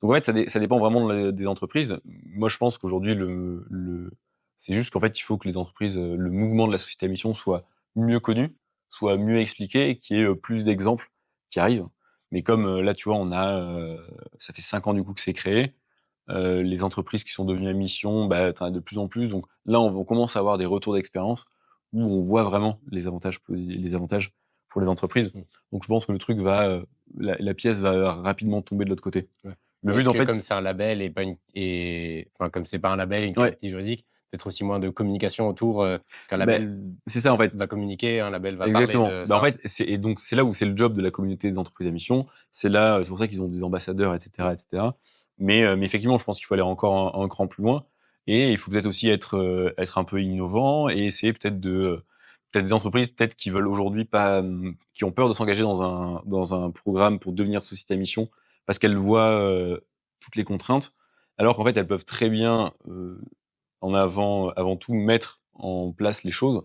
Donc en fait, ça dépend vraiment des entreprises. Moi, je pense qu'aujourd'hui, c'est juste qu'en fait, il faut que les entreprises, le mouvement de la société à mission soit mieux connu, soit mieux expliqué et qu'il y ait plus d'exemples qui arrivent. Mais comme là, tu vois, ça fait 5 ans du coup que c'est créé. Les entreprises qui sont devenues à mission, bah, t'en as de plus en plus. Donc là, on commence à avoir des retours d'expérience où on voit vraiment les avantages pour les entreprises. Donc je pense que le truc la pièce va rapidement tomber de l'autre côté. Ouais. Le Est-ce but, en que fait, comme c'est un label enfin, comme c'est pas un label et une Ouais. qualité juridique, peut-être aussi moins de communication autour, parce qu'un bah, label c'est ça en fait. va communiquer, un label va Exactement. parler de Bah, en ça. fait, et donc c'est là où c'est le job de la communauté des entreprises à mission. C'est pour ça qu'ils ont des ambassadeurs, etc., etc. Mais effectivement, je pense qu'il faut aller encore un cran plus loin. Et il faut peut-être aussi être un peu innovant et essayer peut-être des entreprises peut-être qui veulent aujourd'hui pas, qui ont peur de s'engager dans un programme pour devenir société à mission parce qu'elles voient toutes les contraintes, alors qu'en fait elles peuvent très bien avant tout mettre en place les choses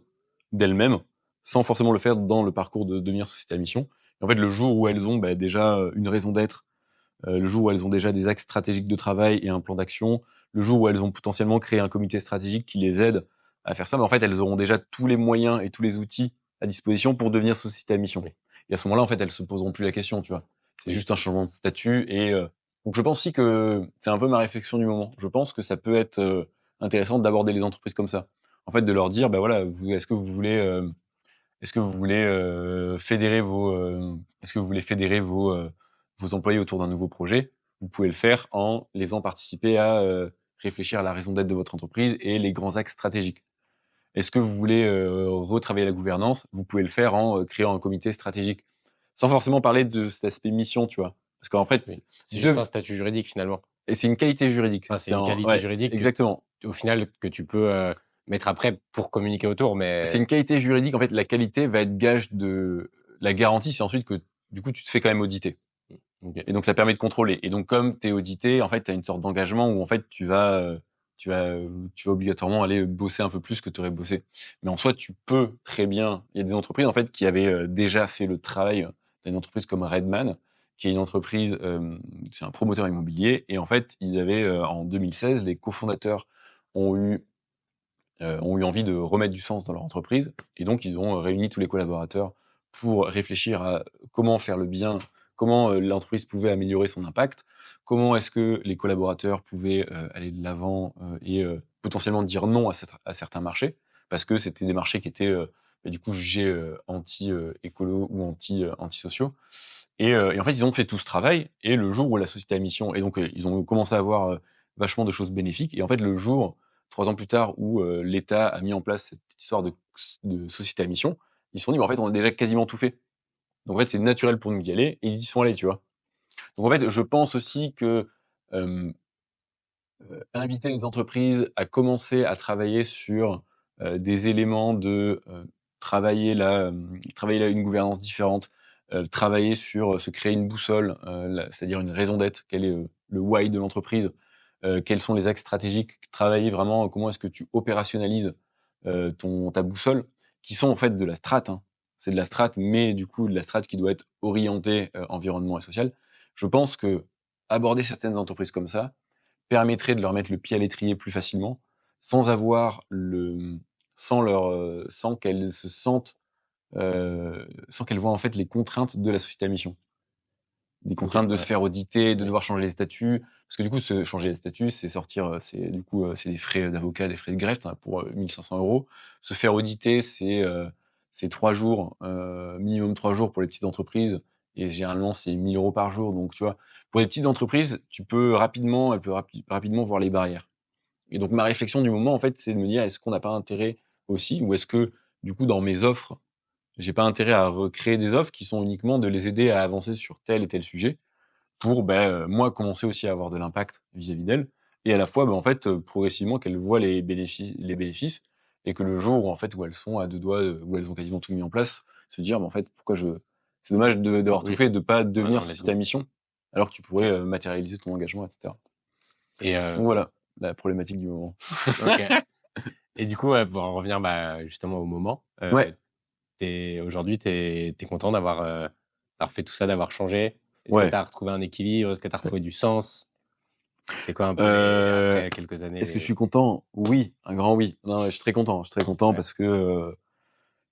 d'elles-mêmes, sans forcément le faire dans le parcours de devenir société à mission. Et en fait, le jour où elles ont déjà une raison d'être, le jour où elles ont déjà des axes stratégiques de travail et un plan d'action, le jour où elles ont potentiellement créé un comité stratégique qui les aide à faire ça, en fait, elles auront déjà tous les moyens et tous les outils à disposition pour devenir société à mission. Oui. Et à ce moment-là, en fait, elles se poseront plus la question, tu vois. C'est Oui. juste un changement de statut donc je pense aussi que c'est un peu ma réflexion du moment. Je pense que ça peut être intéressant d'aborder les entreprises comme ça. En fait, de leur dire, bah voilà, est-ce que vous voulez fédérer vos employés autour d'un nouveau projet? Vous pouvez le faire en les faisant participer à réfléchir à la raison d'être de votre entreprise et les grands axes stratégiques. Est-ce que vous voulez retravailler la gouvernance? Vous pouvez le faire en créant un comité stratégique, sans forcément parler de cet aspect mission, tu vois. Parce qu'en fait, Oui. C'est juste un statut juridique finalement. et c'est une qualité juridique. Enfin, c'est une qualité Ouais, juridique exactement. au final que tu peux mettre après pour communiquer autour, mais C'est une qualité juridique. En fait, la qualité va être gage de la garantie. C'est ensuite que, du coup, tu te fais quand même auditer. OK. Et donc, ça permet de contrôler. Et donc, comme tu es audité, en fait, tu as une sorte d'engagement où, en fait, tu vas obligatoirement aller bosser un peu plus que tu aurais bossé. Mais en soi, tu peux très bien. Il y a des entreprises, en fait, qui avaient déjà fait le travail. Tu as une entreprise comme Redman, qui est une entreprise, c'est un promoteur immobilier. Et en fait, en 2016, les cofondateurs ont eu envie de remettre du sens dans leur entreprise. Et donc, ils ont réuni tous les collaborateurs pour réfléchir à comment faire le bien, comment l'entreprise pouvait améliorer son impact, comment est-ce que les collaborateurs pouvaient aller de l'avant et potentiellement dire non à certains marchés, parce que c'était des marchés qui étaient du coup jugés anti-écolo ou antisociaux. Et en fait, ils ont fait tout ce travail, et le jour où la société à mission, et donc ils ont commencé à avoir vachement de choses bénéfiques, et en fait, le jour, 3 ans plus tard, où l'État a mis en place cette histoire de société à mission, ils se sont dit, mais en fait, on a déjà quasiment tout fait. Donc en fait, c'est naturel pour nous d'y aller, et ils y sont allés, tu vois. Donc en fait, je pense aussi que inviter les entreprises à commencer à travailler sur des éléments travailler là une gouvernance différente, travailler sur se créer une boussole, c'est-à-dire une raison d'être, quel est le why de l'entreprise, quels sont les axes stratégiques, travailler vraiment comment est-ce que tu opérationnalises ta boussole, qui sont en fait de la strat, hein. C'est de la strat, mais du coup de la strat qui doit être orientée environnement et social. Je pense que aborder certaines entreprises comme ça permettrait de leur mettre le pied à l'étrier plus facilement, sans avoir sans qu'elles se sentent, sans qu'elles voient en fait les contraintes de la société à mission. Des contraintes de ouais. se faire auditer, de Oui. devoir changer les statuts, parce que du coup, changer les statuts, c'est sortir, c'est des frais d'avocat, des frais de greffe, tu pour 1 500 €. Se faire auditer, c'est 3 jours, minimum 3 jours pour les petites entreprises, et généralement, c'est 1 000 € par jour. Donc, tu vois, pour les petites entreprises, elles peuvent rapidement voir les barrières. Et donc, ma réflexion du moment, en fait, c'est de me dire: «Est-ce qu'on n'a pas intérêt aussi, ou est-ce que, du coup, dans mes offres, j'ai pas intérêt à recréer des offres qui sont uniquement de les aider à avancer sur tel et tel sujet pour, moi, commencer aussi à avoir de l'impact vis-à-vis d'elles, et à la fois, en fait, progressivement qu'elles voient les bénéfices, et que le jour où, en fait, où elles sont à 2 doigts, où elles ont quasiment tout mis en place, se dire: en fait, pourquoi je c'est dommage d'avoir tout Oui. fait et de pas Ouais, devenir non, let's ceci go. ta mission, alors que tu pourrais, matérialiser ton engagement, et cetera». Et Donc voilà, la problématique du moment. OK. Et du coup, ouais, pour en revenir, justement au moment, Ouais, aujourd'hui, tu es content d'avoir fait tout ça, d'avoir changé? Est-ce que tu ouais, as retrouvé un équilibre? Est-ce que tu as ouais. retrouvé du sens? C'est quoi un peu Heu, après quelques années, Est-ce que je suis content? Oui, un grand oui. Non, je suis très content. Je suis très content ouais,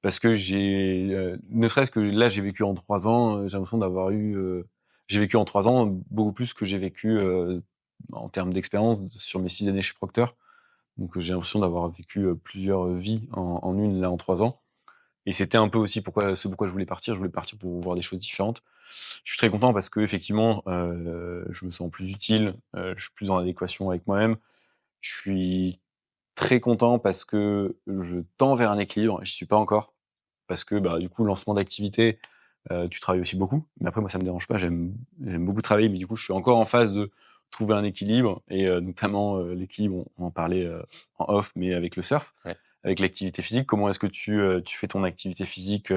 parce que j'ai, ne serait-ce que là, j'ai vécu en 3 ans, j'ai l'impression d'avoir eu, j'ai vécu en 3 ans beaucoup plus que j'ai vécu, en termes d'expérience sur mes 6 années chez Procter. Donc, j'ai l'impression d'avoir vécu, plusieurs vies en une, là, en 3 ans, et c'était un peu aussi pourquoi je voulais partir. Je voulais partir pour voir des choses différentes. Je suis très content parce qu'effectivement, je me sens plus utile, je suis plus en adéquation avec moi-même. Je suis très content parce que je tends vers un équilibre. J'y suis pas encore parce que, du coup, lancement d'activité, tu travailles aussi beaucoup. Mais après, moi, ça me dérange pas. J'aime beaucoup travailler, mais du coup, je suis encore en phase de trouver un équilibre, et notamment, l'équilibre, on en parlait, en off, mais avec le surf, ouais. avec l'activité physique. Comment est-ce que tu fais ton activité physique,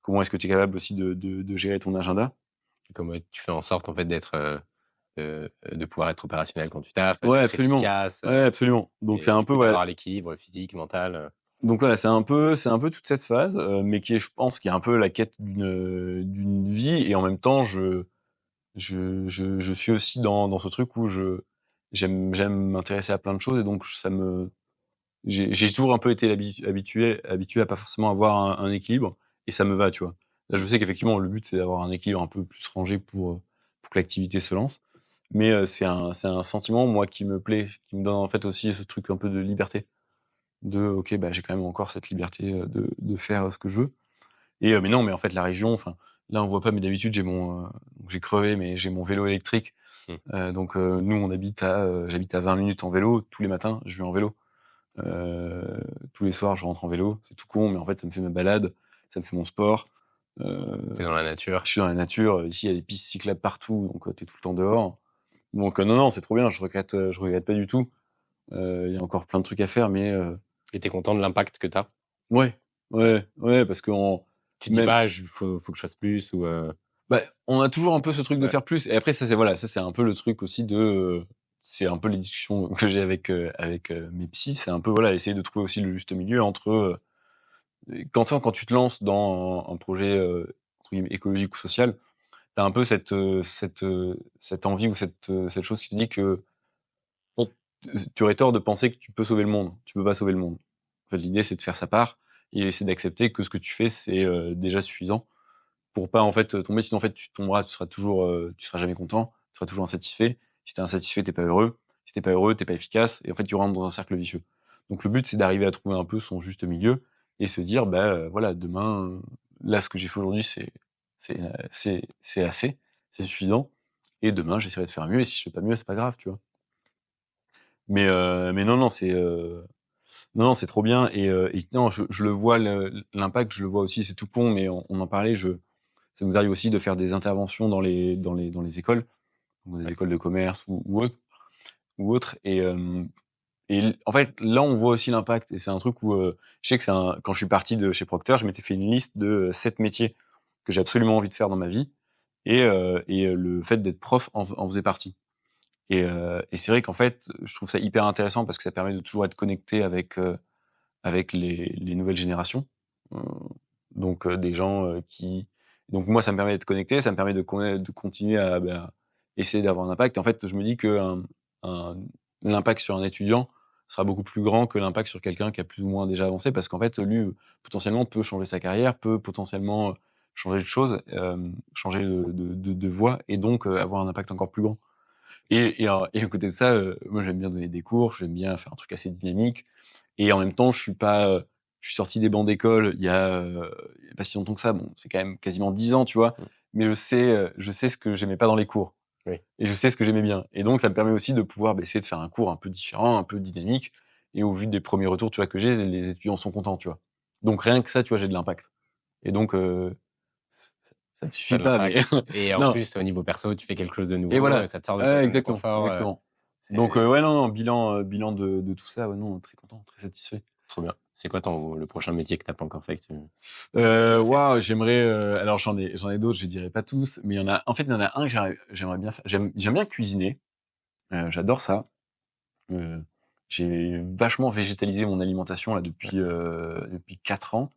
comment est-ce que tu es capable aussi de gérer ton agenda? Comment tu fais en sorte, en fait, de pouvoir être opérationnel quand tu taffes, Ouais, d'être absolument. efficace, Ouais, absolument. Donc c'est et un du peu, coup voilà. d'avoir l'équilibre physique, mental. Donc voilà, c'est un peu toute cette phase, mais qui est, je pense, qui est un peu la quête d'une vie, et en même temps, je suis aussi dans ce truc où j'aime m'intéresser à plein de choses, et donc j'ai toujours un peu été habitué à pas forcément avoir un équilibre, et ça me va, tu vois? Là, je sais qu'effectivement, le but, c'est d'avoir un équilibre un peu plus rangé pour que l'activité se lance, mais c'est un sentiment, moi, qui me plaît, qui me donne, en fait, aussi ce truc un peu de liberté. OK, j'ai quand même encore cette liberté, de faire, ce que je veux, et mais non, mais en fait, la région, enfin, là, on voit pas, mais d'habitude, donc j'ai crevé, mais j'ai mon vélo électrique, Mmh. donc nous, j'habite à 20 minutes en vélo. Tous les matins, je vais en vélo. Tous les soirs, je rentre en vélo. C'est tout con, mais en fait, ça me fait ma balade, ça me fait mon sport. Tu dans la nature. Je suis dans la nature. Ici, il y a des pistes cyclables partout, donc tu es tout le temps dehors. Donc non, non, c'est trop bien, je regrette pas du tout. Il y a encore plein de trucs à faire, mais Et tu es content de l'impact que tu as? ouais, ouais, ouais, parce qu'en Tu te dis même pas: «Je faut que je fasse plus» ou on a toujours un peu ce truc de ouais, faire plus, et après ça, c'est voilà, ça, c'est un peu le truc aussi c'est un peu les discussions que j'ai avec mes psys. C'est un peu, voilà, essayer de trouver aussi le juste milieu entre, quand tu te lances dans un projet, entre guillemets «écologique» ou social, tu as un peu cette envie, ou cette chose qui te dit que, bon, tu aurais tort de penser que tu peux sauver le monde. Tu peux pas sauver le monde. En fait, l'idée, c'est de faire sa part, et c'est d'accepter que ce que tu fais, c'est, déjà suffisant pour pas, en fait, tomber. Sinon, en fait, tu tomberas, tu seras jamais content, tu seras toujours insatisfait. Si tu es insatisfait, tu es pas heureux. Si tu es pas heureux, tu es pas efficace, et en fait, tu rentres dans un cercle vicieux. Donc le but, c'est d'arriver à trouver un peu son juste milieu, et se dire: voilà, demain, là, ce que j'ai fait aujourd'hui, c'est assez, c'est suffisant, et demain, j'essaierai de faire mieux, et si je fais pas mieux, c'est pas grave», tu vois? Mais non, non, non, non, c'est trop bien, et non, je le vois, l'impact, je le vois aussi, c'est tout con, mais on en parlait, ça nous arrive aussi de faire des interventions dans les écoles, dans des ouais. écoles de commerce ou autres, en fait, là, on voit aussi l'impact, et c'est un truc où, je sais que quand je suis parti de chez Procter, je m'étais fait une liste de, 7 métiers que j'ai absolument envie de faire dans ma vie, et le fait d'être prof en faisait partie, et c'est vrai qu'en fait, je trouve ça hyper intéressant parce que ça permet de toujours être connecté avec les nouvelles générations. Heu, donc des gens, donc moi, ça me permet d'être connecté, ça me permet de continuer à, essayer d'avoir un impact. En fait, je me dis un l'impact sur un étudiant sera beaucoup plus grand que l'impact sur quelqu'un qui a plus ou moins déjà avancé, parce qu'en fait, lui, potentiellement, peut changer sa carrière, peut potentiellement, changer de choses, changer de voie, et donc avoir un impact encore plus grand. Et à côté de ça, moi, j'aime bien donner des cours, j'aime bien faire un truc assez dynamique, et en même temps, je suis sorti des bancs d'école il y a pas si longtemps que ça. Bon, c'est quand même quasiment 10 ans, tu vois? Mmh. mais je sais ce que j'aimais pas dans les cours. Oui. Et je sais ce que j'aimais bien. Et donc, ça me permet aussi de pouvoir essayer de faire un cours un peu différent, un peu dynamique. Et au vu des premiers retours, tu vois, que j'ai, les étudiants sont contents, tu vois. Donc, rien que ça, tu vois, j'ai de l'impact. Et donc, ça me T'as suffit de pas, mais l'impact. Et en non. plus, au niveau perso, tu fais quelque chose de nouveau, Et voilà. ça te sort de ta zone de Exactement, confort. exactement. C'est Donc, ouais, non, bilan de tout ça, ouais, non, très content, très satisfait. trop bien. C'est quoi le prochain métier que t'as pas encore fait que Waouh, j'aimerais. Alors j'en ai d'autres, je dirais pas tous, mais il y en a. En fait, il y en a un que j'aimerais bien faire. J'aime bien cuisiner. J'adore ça. Euh, j'ai vachement végétalisé mon alimentation là depuis 4 ans,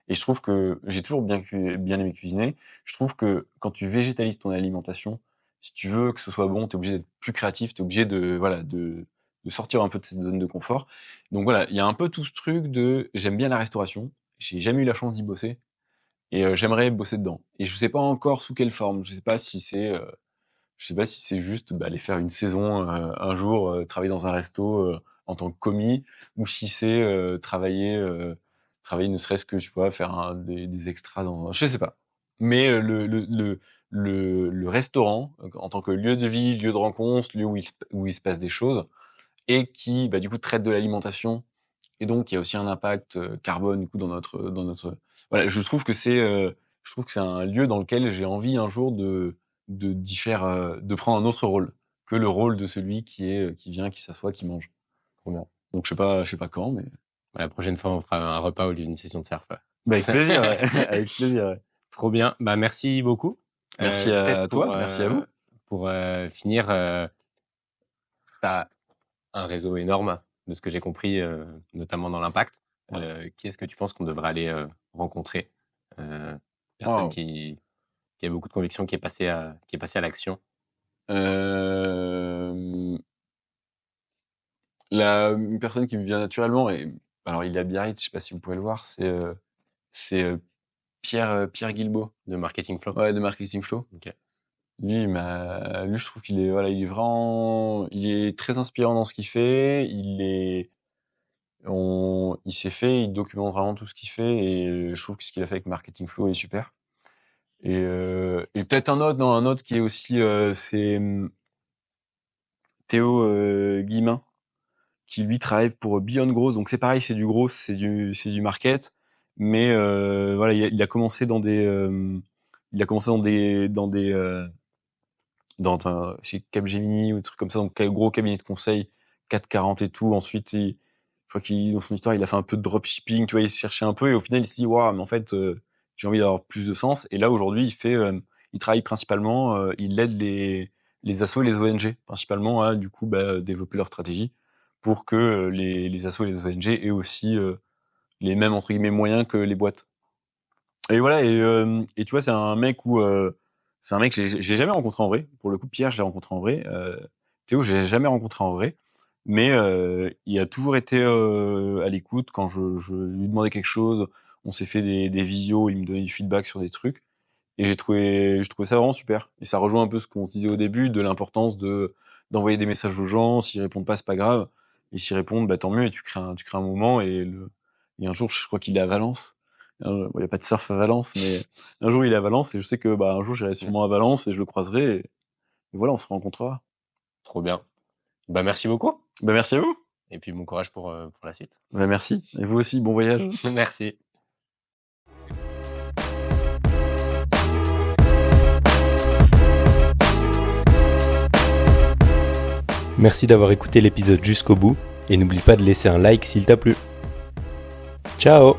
et je trouve que j'ai toujours bien aimé cuisiner. Je trouve que quand tu végétalises ton alimentation, si tu veux que ce soit bon, t'es obligé d'être plus créatif, t'es obligé de sortir un peu de cette zone de confort. Donc voilà, il y a un peu tout ce truc de j'aime bien la restauration. J'ai jamais eu la chance d'y bosser. Et j'aimerais bosser dedans. Et je sais pas encore sous quelle forme. Je sais pas si c'est juste, aller faire une saison, un jour, travailler dans un resto, en tant que commis, ou si c'est, travailler ne serait-ce que, tu vois, faire des extras dans je sais pas. Mais, le restaurant, en tant que lieu de vie, lieu de rencontre, lieu où il se passe des choses et qui, du coup, traite de l'alimentation, et donc il y a aussi un impact, carbone, du coup, dans notre voilà, je trouve que c'est un lieu dans lequel j'ai envie un jour d'y faire, de prendre un autre rôle que le rôle de celui qui vient, qui s'assoit, qui mange. trop bien. Donc je sais pas quand, mais La prochaine fois, on fera un repas au lieu d'une session de surf. avec plaisir, ouais, avec plaisir, ouais. Trop bien. Merci beaucoup. Merci Peut-être à toi, merci à vous. Pour finir, tu as un réseau énorme, de ce que j'ai compris, notamment dans l'impact. Qui est-ce que tu penses qu'on devrait aller rencontrer? Personne Waouh. qui a beaucoup de conviction, qui est passé à l'action. Une personne qui me vient naturellement, et alors il est à Biarritz, je sais pas si vous pouvez le voir, c'est Pierre Guilbeault. De Marketing Flow? Ouais, de Marketing Flow. OK. Lui, je trouve qu'il est, voilà, il est très inspirant dans ce qu'il fait. Il s'est fait, il documente vraiment tout ce qu'il fait, et je trouve que ce qu'il a fait avec Marketing Flow est super. Et peut-être un autre qui est aussi, c'est Théo Guillemin, qui lui travaille pour Beyond Growth. Donc c'est pareil, c'est du gros, c'est du market, mais voilà, il a commencé dans chez Capgemini ou des trucs comme ça, donc gros cabinet de conseil, 440 et tout. Ensuite, je crois dans son histoire, il a fait un peu de dropshipping, tu vois, il se cherchait un peu, et au final, il s'est dit, waouh, mais en fait, j'ai envie d'avoir plus de sens. Et là, aujourd'hui, il travaille principalement, il aide les assos et les ONG, principalement, à, du coup, développer leur stratégie pour que les assos et les ONG aient aussi les mêmes, entre guillemets, moyens que les boîtes. Et voilà, et tu vois, c'est un mec que j'ai jamais rencontré en vrai. Pour le coup, Pierre, je l'ai rencontré en vrai. Théo, je l'ai jamais rencontré en vrai. Mais il a toujours été à l'écoute quand je lui demandais quelque chose. On s'est fait des visios, il me donnait du feedback sur des trucs. Et je trouvais ça vraiment super. Et ça rejoint un peu ce qu'on se disait au début de l'importance d'envoyer des messages aux gens. S'ils répondent pas, c'est pas grave. Et s'ils répondent, tant mieux. Et tu crées un moment. Et un jour, je crois qu'il est à Valence. Il y a pas de surf à Valence, mais un jour il est à Valence, et je sais que un jour j'irai sûrement à Valence et je le croiserai. Et voilà, on se rencontrera. Trop bien. Merci beaucoup. Merci à vous. Et puis bon courage pour la suite. Merci. Et vous aussi, bon voyage. Merci. Merci d'avoir écouté l'épisode jusqu'au bout et n'oublie pas de laisser un like s'il t'a plu. Ciao!